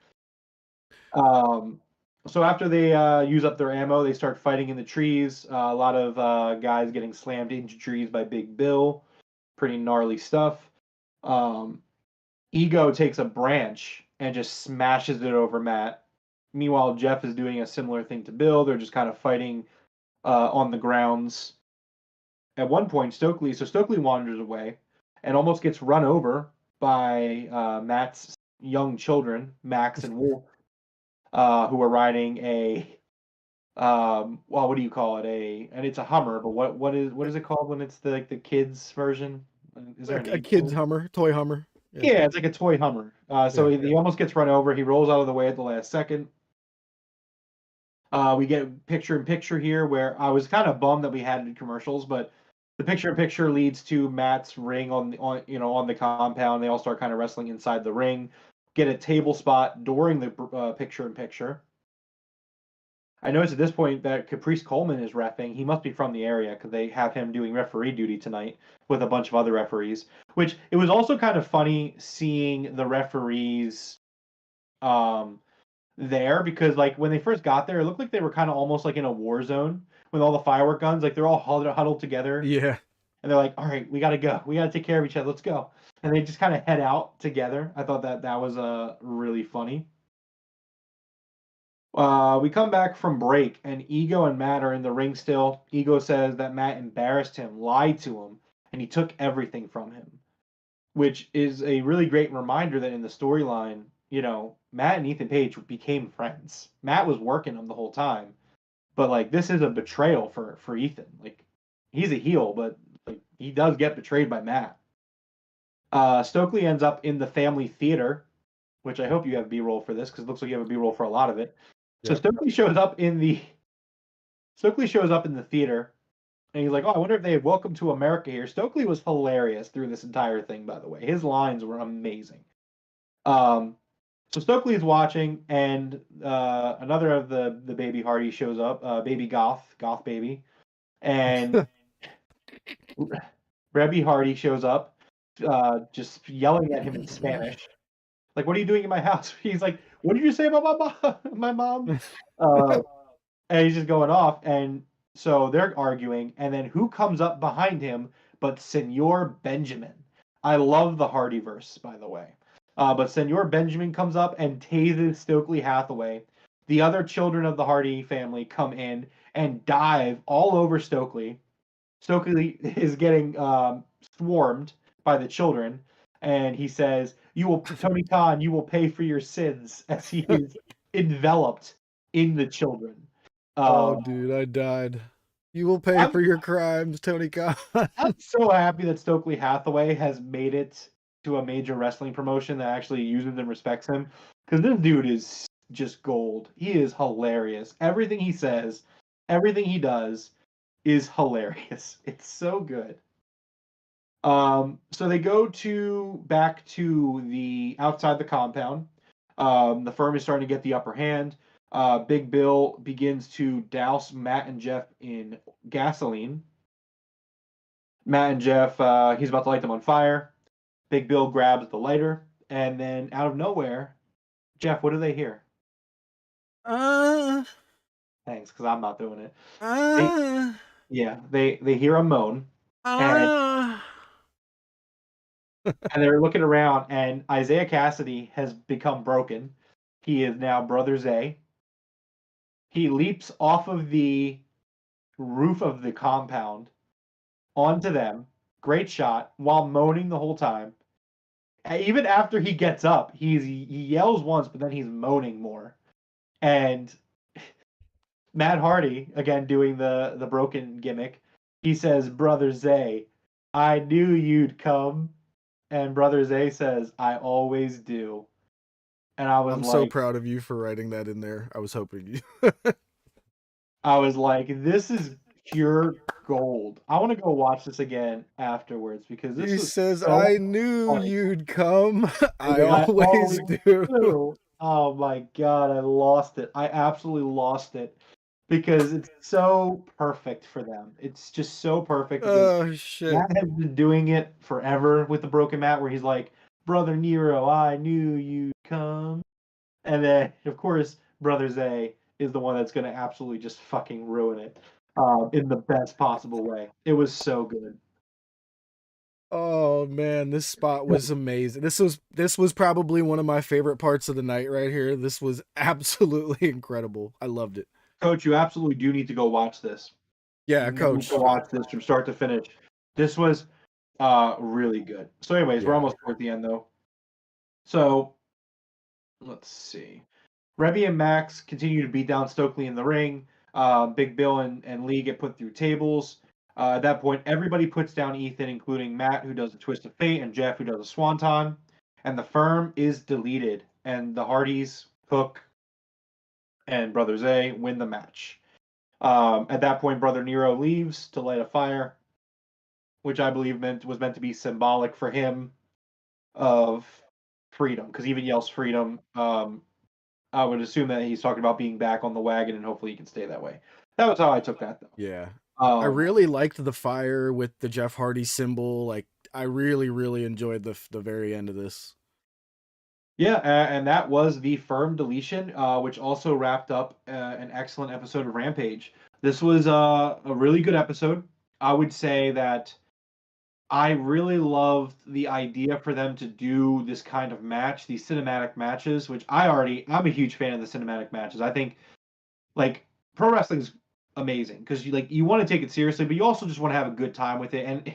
So after they use up their ammo, they start fighting in the trees. A lot of guys getting slammed into trees by Big Bill. Pretty gnarly stuff. Ego takes a branch and just smashes it over Matt. Meanwhile, Jeff is doing a similar thing to Bill. They're just kind of fighting on the grounds. At one point, Stokely wanders away and almost gets run over by Matt's young children, Max and Wolf, who are riding a what do you call it? And it's a Hummer, but what is it called when it's the kids version? Is there a kid's Hummer, toy Hummer? Yeah, it's like a toy Hummer. He almost gets run over. He rolls out of the way at the last second. We get picture-in-picture here where I was kind of bummed that we had commercials, but the picture-in-picture leads to Matt's ring on the compound. They all start kind of wrestling inside the ring. get a table spot during the picture-in-picture. I noticed at this point that Caprice Coleman is reffing. He must be from the area because they have him doing referee duty tonight with a bunch of other referees. Which it was also kind of funny seeing the referees there because like when they first got there, it looked like they were kind of almost like in a war zone with all the firework guns. Like they're all huddled together. Yeah. And they're like, all right, we got to go. We got to take care of each other. Let's go. And they just kind of head out together. I thought that was really funny. We come back from break, and Ego and Matt are in the ring still. Ego says that Matt embarrassed him, lied to him, and he took everything from him, which is a really great reminder that in the storyline, you know, Matt and Ethan Page became friends. Matt was working him the whole time, but like this is a betrayal for Ethan. Like he's a heel, but like he does get betrayed by Matt. Stokely ends up in the family theater, which I hope you have B-roll for this because it looks like you have a B-roll for a lot of it. So Yep. Stokely shows up in the theater, and he's like, "Oh, I wonder if they have Welcome to America here." Stokely was hilarious through this entire thing, by the way. His lines were amazing. So Stokely is watching, and another of the baby Hardy shows up, baby Goth baby, and Rebby Hardy shows up, just yelling at him in Spanish. Like, what are you doing in my house? He's like, what did you say about my mom? My mom? And he's just going off. And so they're arguing. And then who comes up behind him but Senor Benjamin? I love the Hardyverse, by the way. But Senor Benjamin comes up and tases Stokely Hathaway. The other children of the Hardy family come in and dive all over Stokely. Stokely is getting swarmed by the children, and he says, "You will, Tony Khan, you will pay for your sins," as he is enveloped in the children. Oh, dude, I died. You will pay for your crimes, Tony Khan. I'm so happy that Stokely Hathaway has made it to a major wrestling promotion that actually uses and respects him, because this dude is just gold. He is hilarious. Everything he says, everything he does is hilarious. It's so good. So they go back to the outside the compound. The firm is starting to get the upper hand. Big Bill begins to douse Matt and Jeff in gasoline. Matt and Jeff, he's about to light them on fire. Big Bill grabs the lighter, and then out of nowhere, Jeff, what do they hear? Thanks, because I'm not doing it. They hear a moan, and they're looking around, and Isaiah Cassidy has become broken. He is now Brother Zay. He leaps off of the roof of the compound onto them. Great shot, while moaning the whole time. Even after he gets up, he yells once, but then he's moaning more. And Matt Hardy, again doing the broken gimmick, he says, "Brother Zay, I knew you'd come." And Brother Zay says, "I always do." And I was I'm like, so proud of you for writing that in there. I was hoping you. I was like, this is pure gold. I want to go watch this again afterwards because this He was says, so "I knew funny. you'd come. I Like, always do." do. Oh my god, I lost it. I absolutely lost it because it's so perfect for them. It's just so perfect because Oh shit. Matt has been doing it forever with the broken Matt, where he's like, "Brother Nero, I knew you'd come," and then of course Brother Zay is the one that's going to absolutely just fucking ruin it in the best possible way. It was so good. Oh man, this spot was amazing. This was probably one of my favorite parts of the night right here. This was absolutely incredible. I loved it. Coach, you absolutely do need to go watch this. Yeah, You need Coach. to watch this from start to finish. This was really good. So, anyways, we're Yeah. almost toward the end though. So, let's see. Rebby and Max continue to beat down Stokely in the ring. Big Bill and Lee get put through tables. At that point, everybody puts down Ethan, including Matt, who does a twist of fate, and Jeff, who does a swanton. And the firm is deleted. And the Hardys, Hook, and Brother Zay win the match. At that point, Brother Nero leaves to light a fire, which I believe was meant to be symbolic for him of freedom, because he even yells freedom. I would assume that he's talking about being back on the wagon, and hopefully he can stay that way. That was how I took that, though. Yeah. I Um, really liked the fire with the Jeff Hardy symbol. Like, I really, really enjoyed the very end of this. yeah, and that was the firm deletion, which also wrapped up an excellent episode of Rampage. This was a really good episode. I would say that I really loved the idea for them to do this kind of match, these cinematic matches, which I'm a huge fan of the cinematic matches. I think like pro wrestling's amazing because you want to take it seriously, but you also just want to have a good time with it. And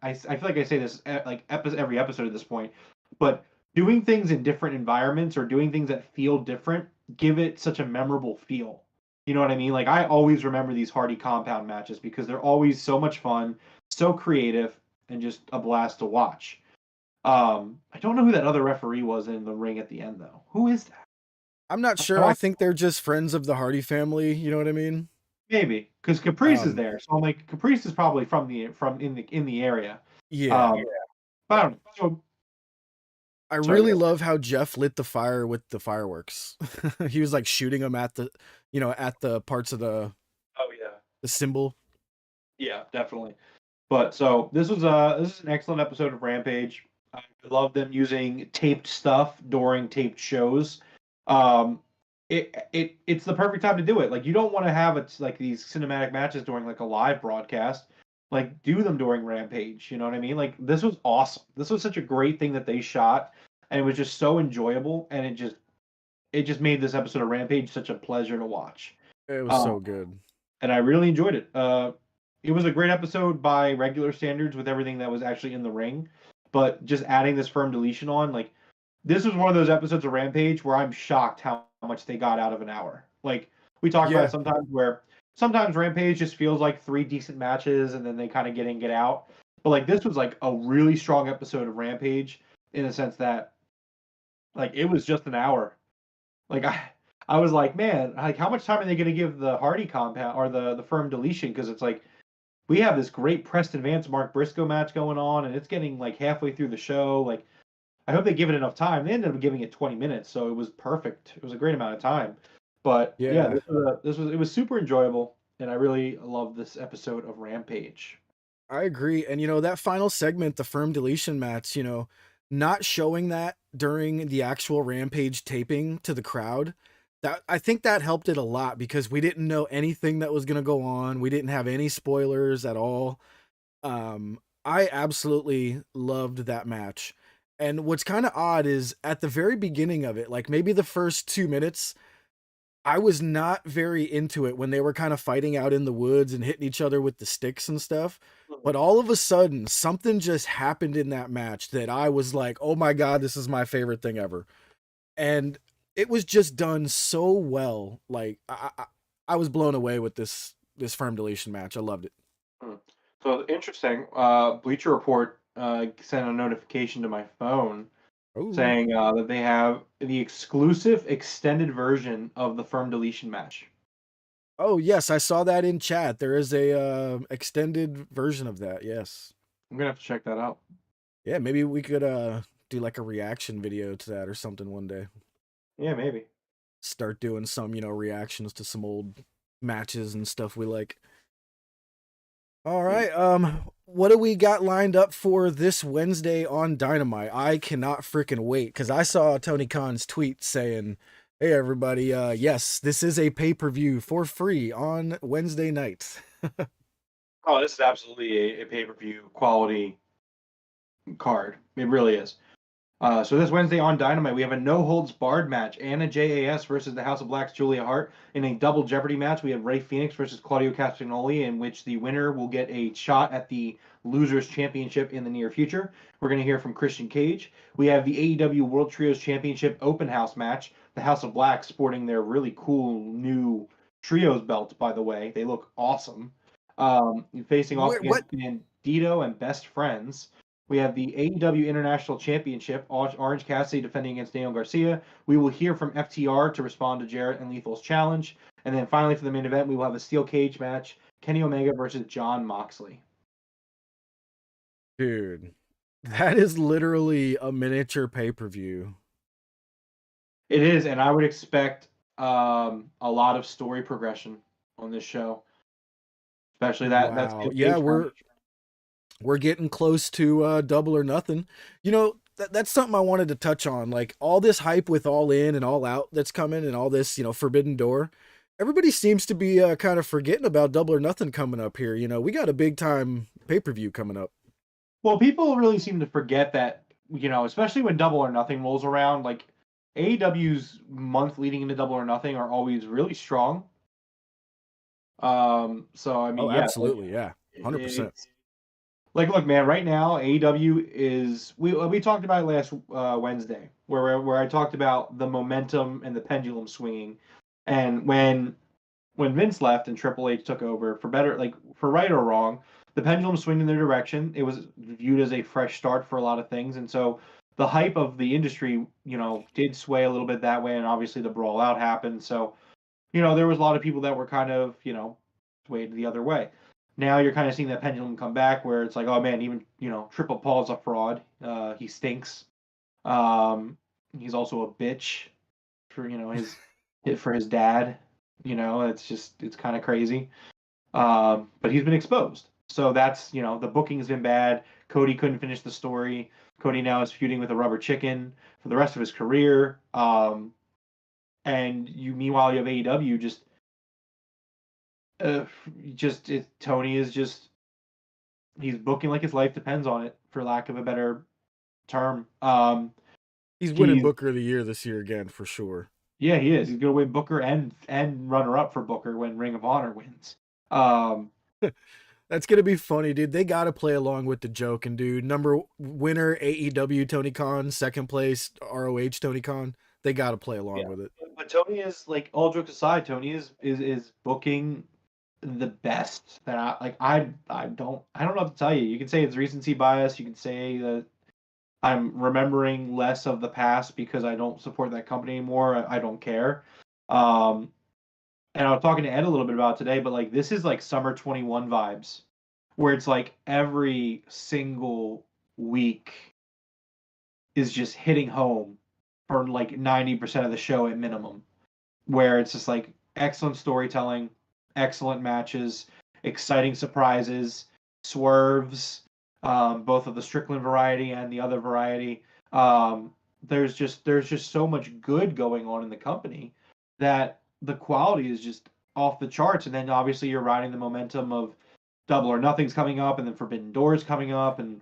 I feel like I say this every episode at this point, but doing things in different environments or doing things that feel different give it such a memorable feel. You know what I mean? Like I always remember these Hardy compound matches because they're always so much fun, so creative, and just a blast to watch. I don't know who that other referee was in the ring at the end though. Who is that? I'm not sure. I think they're just friends of the Hardy family. You know what I mean? Maybe because Caprice is Um, there, so I'm like Caprice is probably in the area. yeah. But I don't know. So, I sorry. really love how Jeff lit the fire with the fireworks. He was like shooting them at at the parts of Oh yeah, the symbol. yeah, definitely. But so this is an excellent episode of Rampage. I love them using taped stuff during taped shows. Um, it's the perfect time to do it. Like you don't want to have it like these cinematic matches during like a live broadcast. Like do them during Rampage. You know what I mean? Like this was awesome. This was such a great thing that they shot, and it was just so enjoyable, and it just made this episode of Rampage such a pleasure to watch. It was so good. And I really enjoyed it. It was a great episode by regular standards with everything that was actually in the ring, but just adding this firm deletion on, like this was one of those episodes of Rampage where I'm shocked how much they got out of an hour. Like we talk about Yeah. it sometimes where sometimes Rampage just feels like 3 decent matches and then they kind of get in, get out. But like this was like a really strong episode of Rampage in the sense that like it was just an hour. Like I was like, man, like how much time are they going to give the Hardy compound or the firm deletion? Because it's like we have this great Preston Vance Mark Briscoe match going on, and it's getting like halfway through the show. Like I hope they give it enough time. They ended up giving it 20 minutes, so it was perfect. It was a great amount of time. But yeah, Yeah. it was super enjoyable, and I really love this episode of Rampage. I agree. And that final segment, the firm deletion match, not showing that during the actual Rampage taping to the crowd, that I think that helped it a lot because we didn't know anything that was going to go on. We didn't have any spoilers at all. I absolutely loved that match. And what's kind of odd is at the very beginning of it, like maybe the first 2 minutes, I was not very into it when they were kind of fighting out in the woods and hitting each other with the sticks and stuff. But all of a sudden, something just happened in that match that I was like, oh my God, this is my favorite thing ever. And it was just done so well. Like I was blown away with this firm deletion match. I loved it. So interesting. Bleacher Report sent a notification to my phone Ooh. saying that they have the exclusive extended version of the firm deletion match. Oh yes, I saw that in chat. There is a extended version of that. Yes. I'm gonna have to check that out. Yeah, maybe we could do like a reaction video to that or something one day. Yeah, maybe. Start doing some, reactions to some old matches and stuff we like. All right, what do we got lined up for this Wednesday on Dynamite? I cannot freaking wait because I saw Tony Khan's tweet saying, "Hey everybody, yes, this is a pay-per-view for free on Wednesday night." Oh, this is absolutely a pay-per-view quality card. It really is. So this Wednesday on Dynamite, we have a no-holds-barred match. Anna JAS versus the House of Black's Julia Hart. In a double Jeopardy match, we have Rey Fenix versus Claudio Castagnoli, in which the winner will get a shot at the Losers Championship in the near future. We're going to hear from Christian Cage. We have the AEW World Trios Championship Open House match. The House of Black sporting their really cool new Trios belts, by the way. They look awesome. Facing off against Bandito and Best Friends. We have the AEW International Championship, Orange Cassidy defending against Daniel Garcia. We will hear from FTR to respond to Jarrett and Lethal's challenge. And then finally for the main event, we will have a steel cage match, Kenny Omega versus Jon Moxley. Dude, That is literally a miniature pay-per-view. It is, and I would expect a lot of story progression on this show, especially that's Wow. Yeah, we're getting close to Double or Nothing. You know, that's something I wanted to touch on. Like all this hype with All In and All Out that's coming, and all this, Forbidden Door. Everybody seems to be kind of forgetting about Double or Nothing coming up here. We got a big time pay-per-view coming up. Well, people really seem to forget that, especially when Double or Nothing rolls around, like AEW's month leading into Double or Nothing are always really strong. So I Oh, mean, yeah, absolutely, yeah, 100%. it's like, look, man, right now AEW is we talked about it last Wednesday, where I talked about the momentum and the pendulum swinging, and when Vince left and Triple H took over, for better, like for right or wrong, the pendulum swung in their direction. It was viewed as a fresh start for a lot of things, and so the hype of the industry, did sway a little bit that way, and obviously the brawl out happened. So, there was a lot of people that were kind of, swayed the other way. Now you're kind of seeing that pendulum come back, where it's like, oh man, even Triple Paul's a fraud. He stinks. He's also a bitch for his dad. It's kind of crazy. But he's been exposed. So that's, the booking's been bad. Cody couldn't finish the story. Cody now is feuding with a rubber chicken for the rest of his career. And meanwhile, you have AEW Tony is just, he's booking like his life depends on it, for lack of a better term. He's winning Booker of the Year this year again for sure. Yeah, he is. He's gonna win Booker and runner up for Booker when Ring of Honor wins. That's gonna be funny, dude. They gotta play along with the joke, and dude, winner AEW Tony Khan, second place ROH Tony Khan. They gotta play along with it. But Tony is, like, all jokes aside, Tony is booking the best that I don't know what to tell you. You can say it's recency bias. You can say that I'm remembering less of the past because I don't support that company anymore. I don't care. And I was talking to Ed a little bit about it today, but like this is like summer 21 vibes, where it's like every single week is just hitting home for like 90% of the show at minimum, where it's just like excellent storytelling, excellent matches, exciting surprises, swerves, both of the Strickland variety and the other variety. There's just so much good going on in the company that the quality is just off the charts. And then obviously you're riding the momentum of Double or Nothing's coming up, and then Forbidden Doors coming up, and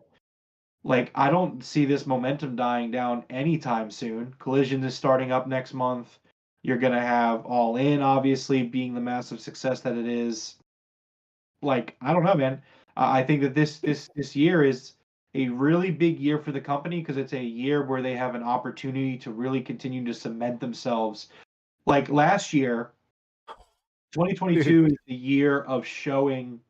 like I don't see this momentum dying down anytime soon. Collision is starting up next month. You're gonna have All In, obviously, being the massive success that it is. Like, I don't know, man. I think that this year is a really big year for the company, because it's a year where they have an opportunity to really continue to cement themselves. Like last year, 2022 is the year of showing.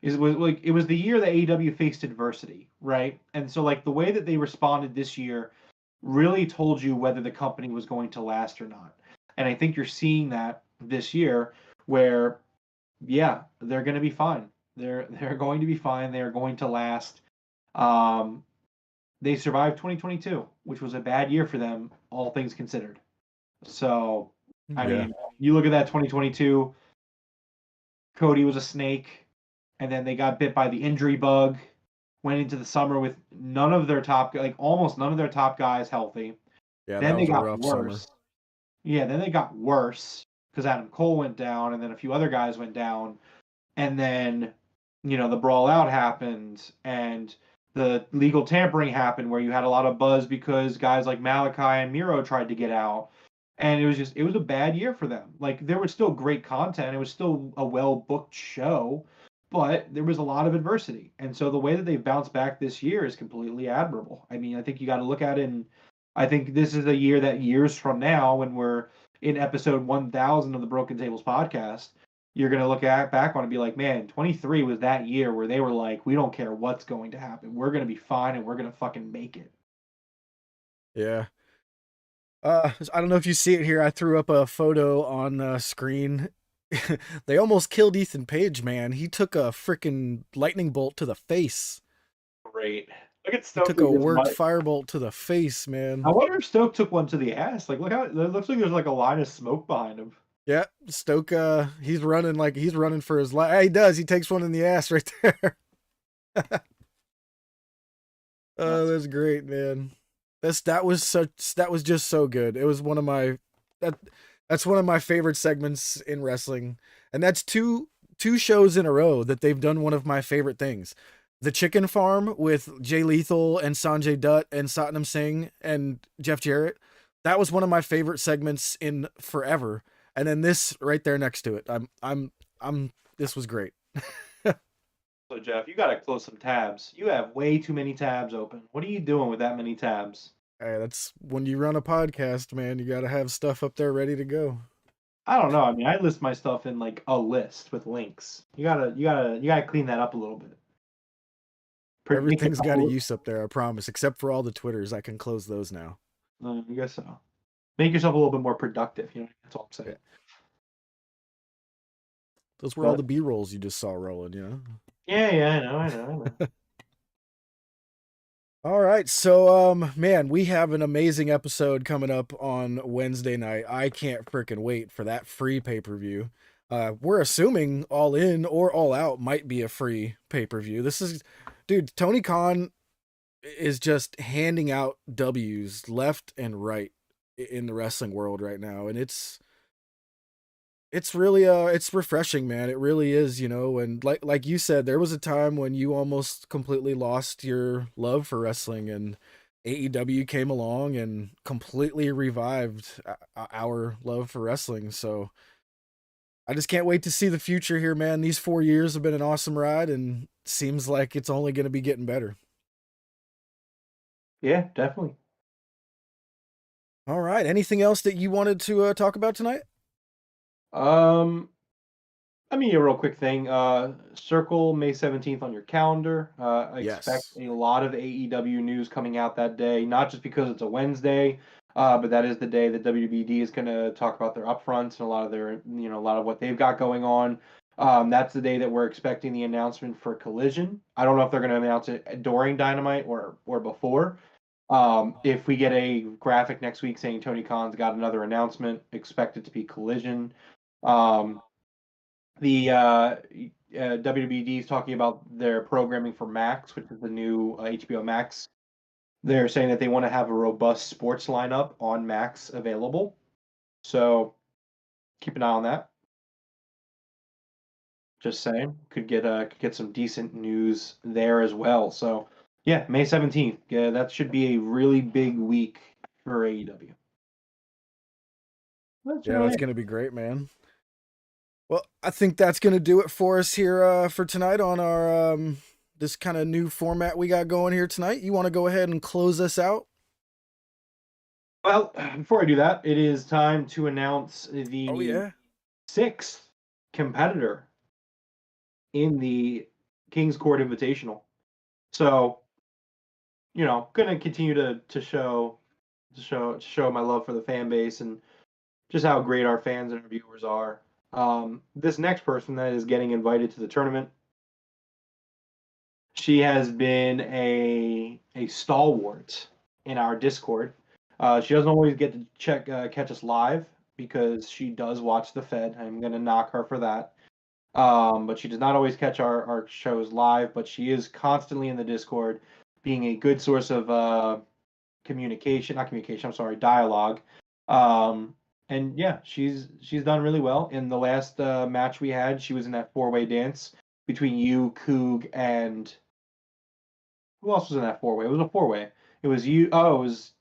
It was the year that AEW faced adversity, right? And so like the way that they responded this year really told you whether the company was going to last or not. And I think you're seeing that this year, where yeah, they're going to be fine. They're going to be fine. They're going to last. They survived 2022, which was a bad year for them, all things considered. So, I mean, you look at that 2022, Cody was a snake, and then they got bit by the injury bug, went into the summer with almost none of their top guys healthy. Yeah, then they got worse. Summer. Yeah, then they got worse because Adam Cole went down, and then a few other guys went down, and then the brawl out happened, and the legal tampering happened, where you had a lot of buzz because guys like Malachi and Miro tried to get out, and it was a bad year for them. Like, there was still great content, it was still a well booked show, but there was a lot of adversity, and so the way that they bounced back this year is completely admirable. I mean, I think you got to look at it, and I think this is a year that years from now, when we're in episode 1000 of the Broken Tables podcast, you're going to look back on it and be like, man, 23 was that year where they were like, we don't care what's going to happen. We're going to be fine, and we're going to fucking make it. Yeah. I don't know if you see it here. I threw up a photo on screen. They almost killed Ethan Page, man. He took a freaking lightning bolt to the face. Great. Look at He Stoke. took a with his worked mic. firebolt to the face, I man. wonder if Stoke took one to the ass. Like, look how it looks like there's like a line of smoke behind him. Yeah, Stoke, he's running for his life. He does. He takes one in the ass right there. Oh, that's great, man. That was just so good. It was one of my that's one of my favorite segments in wrestling. And that's two shows in a row that they've done one of my favorite things. The Chicken Farm with Jay Lethal and Sanjay Dutt and Satnam Singh and Jeff Jarrett. That was one of my favorite segments in forever. And then this right there next to it. This was great. So Jeff, you gotta close some tabs. You have way too many tabs open. What are you doing with that many tabs? Hey, that's when you run a podcast, man. You got to have stuff up there ready to go. I don't know. I mean, I list my stuff in like a list with links. You gotta clean that up a little bit. Everything's got a use up there, I promise, except for all the Twitters. I can close those now. I guess so. Make yourself a little bit more productive. You know, that's all I'm saying. Yeah. Those were all the B-rolls you just saw rolling, you know? Yeah, I know. All right, so man, we have an amazing episode coming up on Wednesday night. I can't freaking wait for that free pay-per-view. We're assuming All In or All Out might be a free pay-per-view. Dude, Tony Khan is just handing out W's left and right in the wrestling world right now, and it's really it's refreshing, man. It really is, you know. And like you said, there was a time when you almost completely lost your love for wrestling, and AEW came along and completely revived our love for wrestling. So I just can't wait to see the future here, man. These 4 years have been an awesome ride, and seems like it's only going to be getting better. Yeah, definitely. All right. Anything else that you wanted to talk about tonight? I mean, a real quick thing. Circle May 17th on your calendar. I expect Yes. a lot of AEW news coming out that day, not just because it's a Wednesday, but that is the day that WBD is going to talk about their upfronts and a lot of their, you know, a lot of what they've got going on. That's the day that we're expecting the announcement for Collision. I don't know if they're going to announce it during Dynamite or before. If we get a graphic next week saying Tony Khan's got another announcement, expect it to be Collision. The WWD is talking about their programming for Max, which is the new HBO Max. They're saying that they want to have a robust sports lineup on Max available. So keep an eye on that. Just saying, could get some decent news there as well. So yeah, May 17th. Yeah, that should be a really big week for AEW. Yeah, that's going to be great, man. Well, I think that's going to do it for us here for tonight on our this kind of new format we got going here tonight. You want to go ahead and close us out? Well, before I do that, it is time to announce the sixth competitor in the King's Court Invitational. So, you know, gonna continue to show my love for the fan base and just how great our fans and our viewers are. This next person that is getting invited to the tournament, she has been a stalwart in our Discord. She doesn't always get to catch us live because she does watch the Fed. I'm gonna knock her for that. But she does not always catch our shows live, but she is constantly in the Discord, being a good source of dialogue. And yeah, she's done really well. In the last match we had, she was in that 4-way dance between you, Coog, and who else was in that 4-way? It was a 4-way. It was you. Oh, it was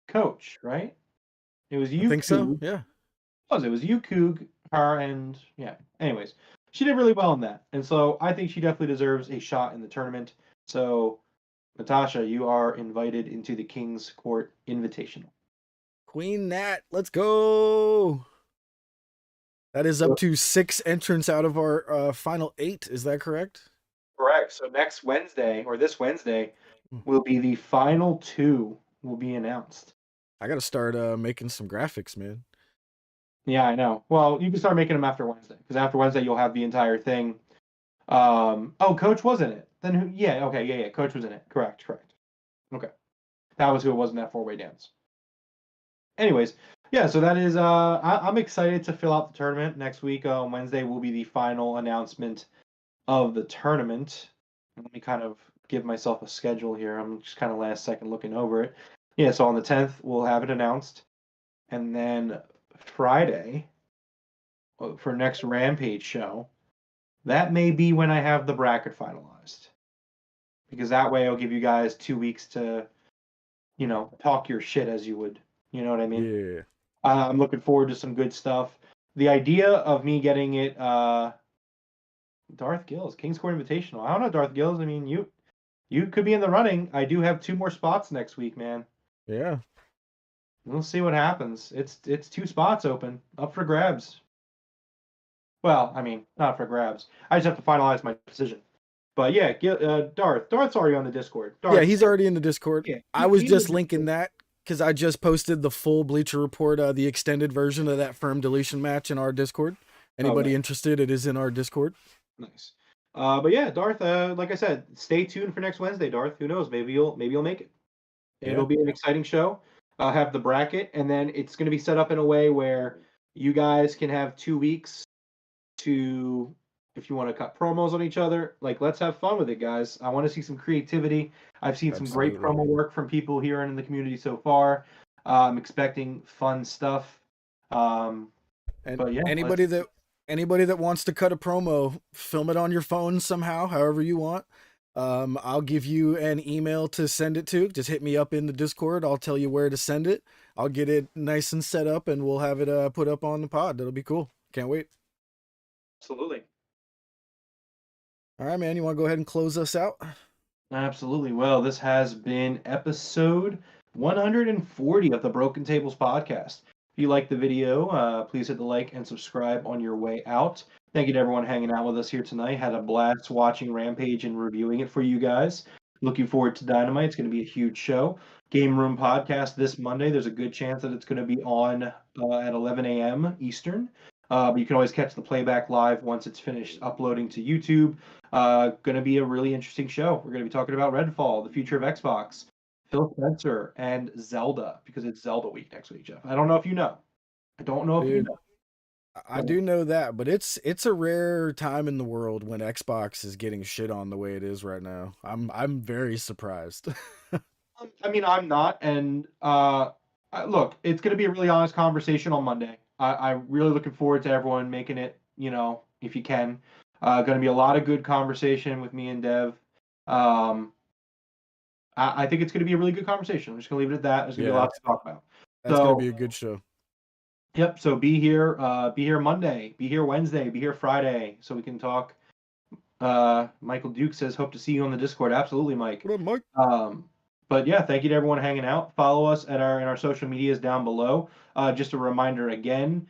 Coach, right? It was you. I think so. Yeah. It was you, Coog, her, and yeah. Anyways, she did really well in that, and so I think she definitely deserves a shot in the tournament. So, Natasha, you are invited into the King's Court Invitational. Queen Nat, let's go. That is up to 6 entrants out of our final 8. Is that correct? Correct. So this Wednesday, will be the final 2 will be announced. I got to start making some graphics, man. Yeah, I know. Well, you can start making them after Wednesday, because after Wednesday you'll have the entire thing. Coach was in it. Then who? Yeah, okay, yeah. Coach was in it. Correct. Okay, that was who it was in that 4-way dance. Anyways, yeah. So that is. I'm excited to fill out the tournament next week. On Wednesday will be the final announcement of the tournament. Let me kind of give myself a schedule here. I'm just kind of last second looking over it. Yeah. So on the 10th we'll have it announced, and then Friday for next Rampage show. That may be when I have the bracket finalized. Because that way I'll give you guys 2 weeks to, talk your shit as you would. You know what I mean? Yeah. I'm looking forward to some good stuff. The idea of me getting it, Darth Gills, King's Court Invitational. I don't know, Darth Gills. I mean, you could be in the running. I do have 2 more spots next week, man. Yeah. We'll see what happens. It's 2 spots open, up for grabs. Well, I mean, not for grabs. I just have to finalize my decision. But yeah, Darth's already on the Discord. Darth, Yeah, he's already in the Discord. Yeah, I was just linking that because I just posted the full Bleacher Report, the extended version of that firm deletion match in our Discord. Anybody interested, it is in our Discord. Nice. But yeah, Darth, like I said, stay tuned for next Wednesday, Darth. Who knows? Maybe you'll make it. It'll be an exciting show. I'll have the bracket, and then it's going to be set up in a way where you guys can have 2 weeks to, if you want to cut promos on each other, like, let's have fun with it, guys. I want to see some creativity. I've seen some great promo work from people here in the community so far. I'm expecting fun stuff. But yeah, anybody that wants to cut a promo, film it on your phone somehow, however you want. I'll give you an email to send it to. Just hit me up in the Discord. I'll tell you where to send it. I'll get it nice and set up, and we'll have it put up on the pod. That'll be cool. Can't wait. Absolutely. All right, man. You want to go ahead and close us out? Absolutely. Well, this has been episode 140 of the Broken Tables podcast. If you like the video, please hit the like and subscribe on your way out. Thank you to everyone hanging out with us here tonight. Had a blast watching Rampage and reviewing it for you guys. Looking forward to Dynamite. It's going to be a huge show. Game Room podcast this Monday. There's a good chance that it's going to be on at 11 a.m. Eastern. But you can always catch the playback live once it's finished uploading to YouTube. Going to be a really interesting show. We're going to be talking about Redfall, the future of Xbox, Phil Spencer, and Zelda, because it's Zelda week next week, Jeff. I don't know if you know. I don't know if you know. I do know that, but it's a rare time in the world when Xbox is getting shit on the way it is right now. I'm very surprised. I mean, I'm not, and look, it's going to be a really honest conversation on Monday. I'm really looking forward to everyone making it, if you can. Going to be a lot of good conversation with me and Dev. I think it's going to be a really good conversation. I'm just going to leave it at that. There's going to be a lot to talk about. That's going to be a good show. Yep. So be here Monday, be here Wednesday, be here Friday, so we can talk. Michael Duke says, hope to see you on the Discord. Absolutely, Mike. What up, Mike? But yeah, thank you to everyone hanging out. Follow us in our social medias down below. Just a reminder again,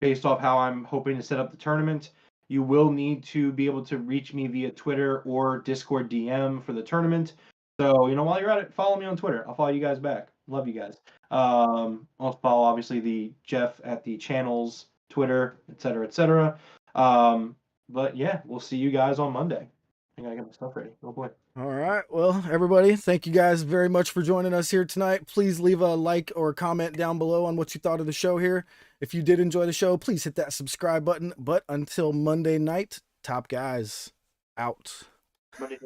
based off how I'm hoping to set up the tournament, you will need to be able to reach me via Twitter or Discord DM for the tournament. So, while you're at it, follow me on Twitter. I'll follow you guys back. Love you guys. Also follow, obviously, the Jeff at the channels, Twitter, etc., etc. But yeah, we'll see you guys on Monday. I gotta get my stuff ready. Oh boy. All right. Well, everybody, thank you guys very much for joining us here tonight. Please leave a like or comment down below on what you thought of the show here. If you did enjoy the show, please hit that subscribe button. But until Monday night, top guys out. Monday.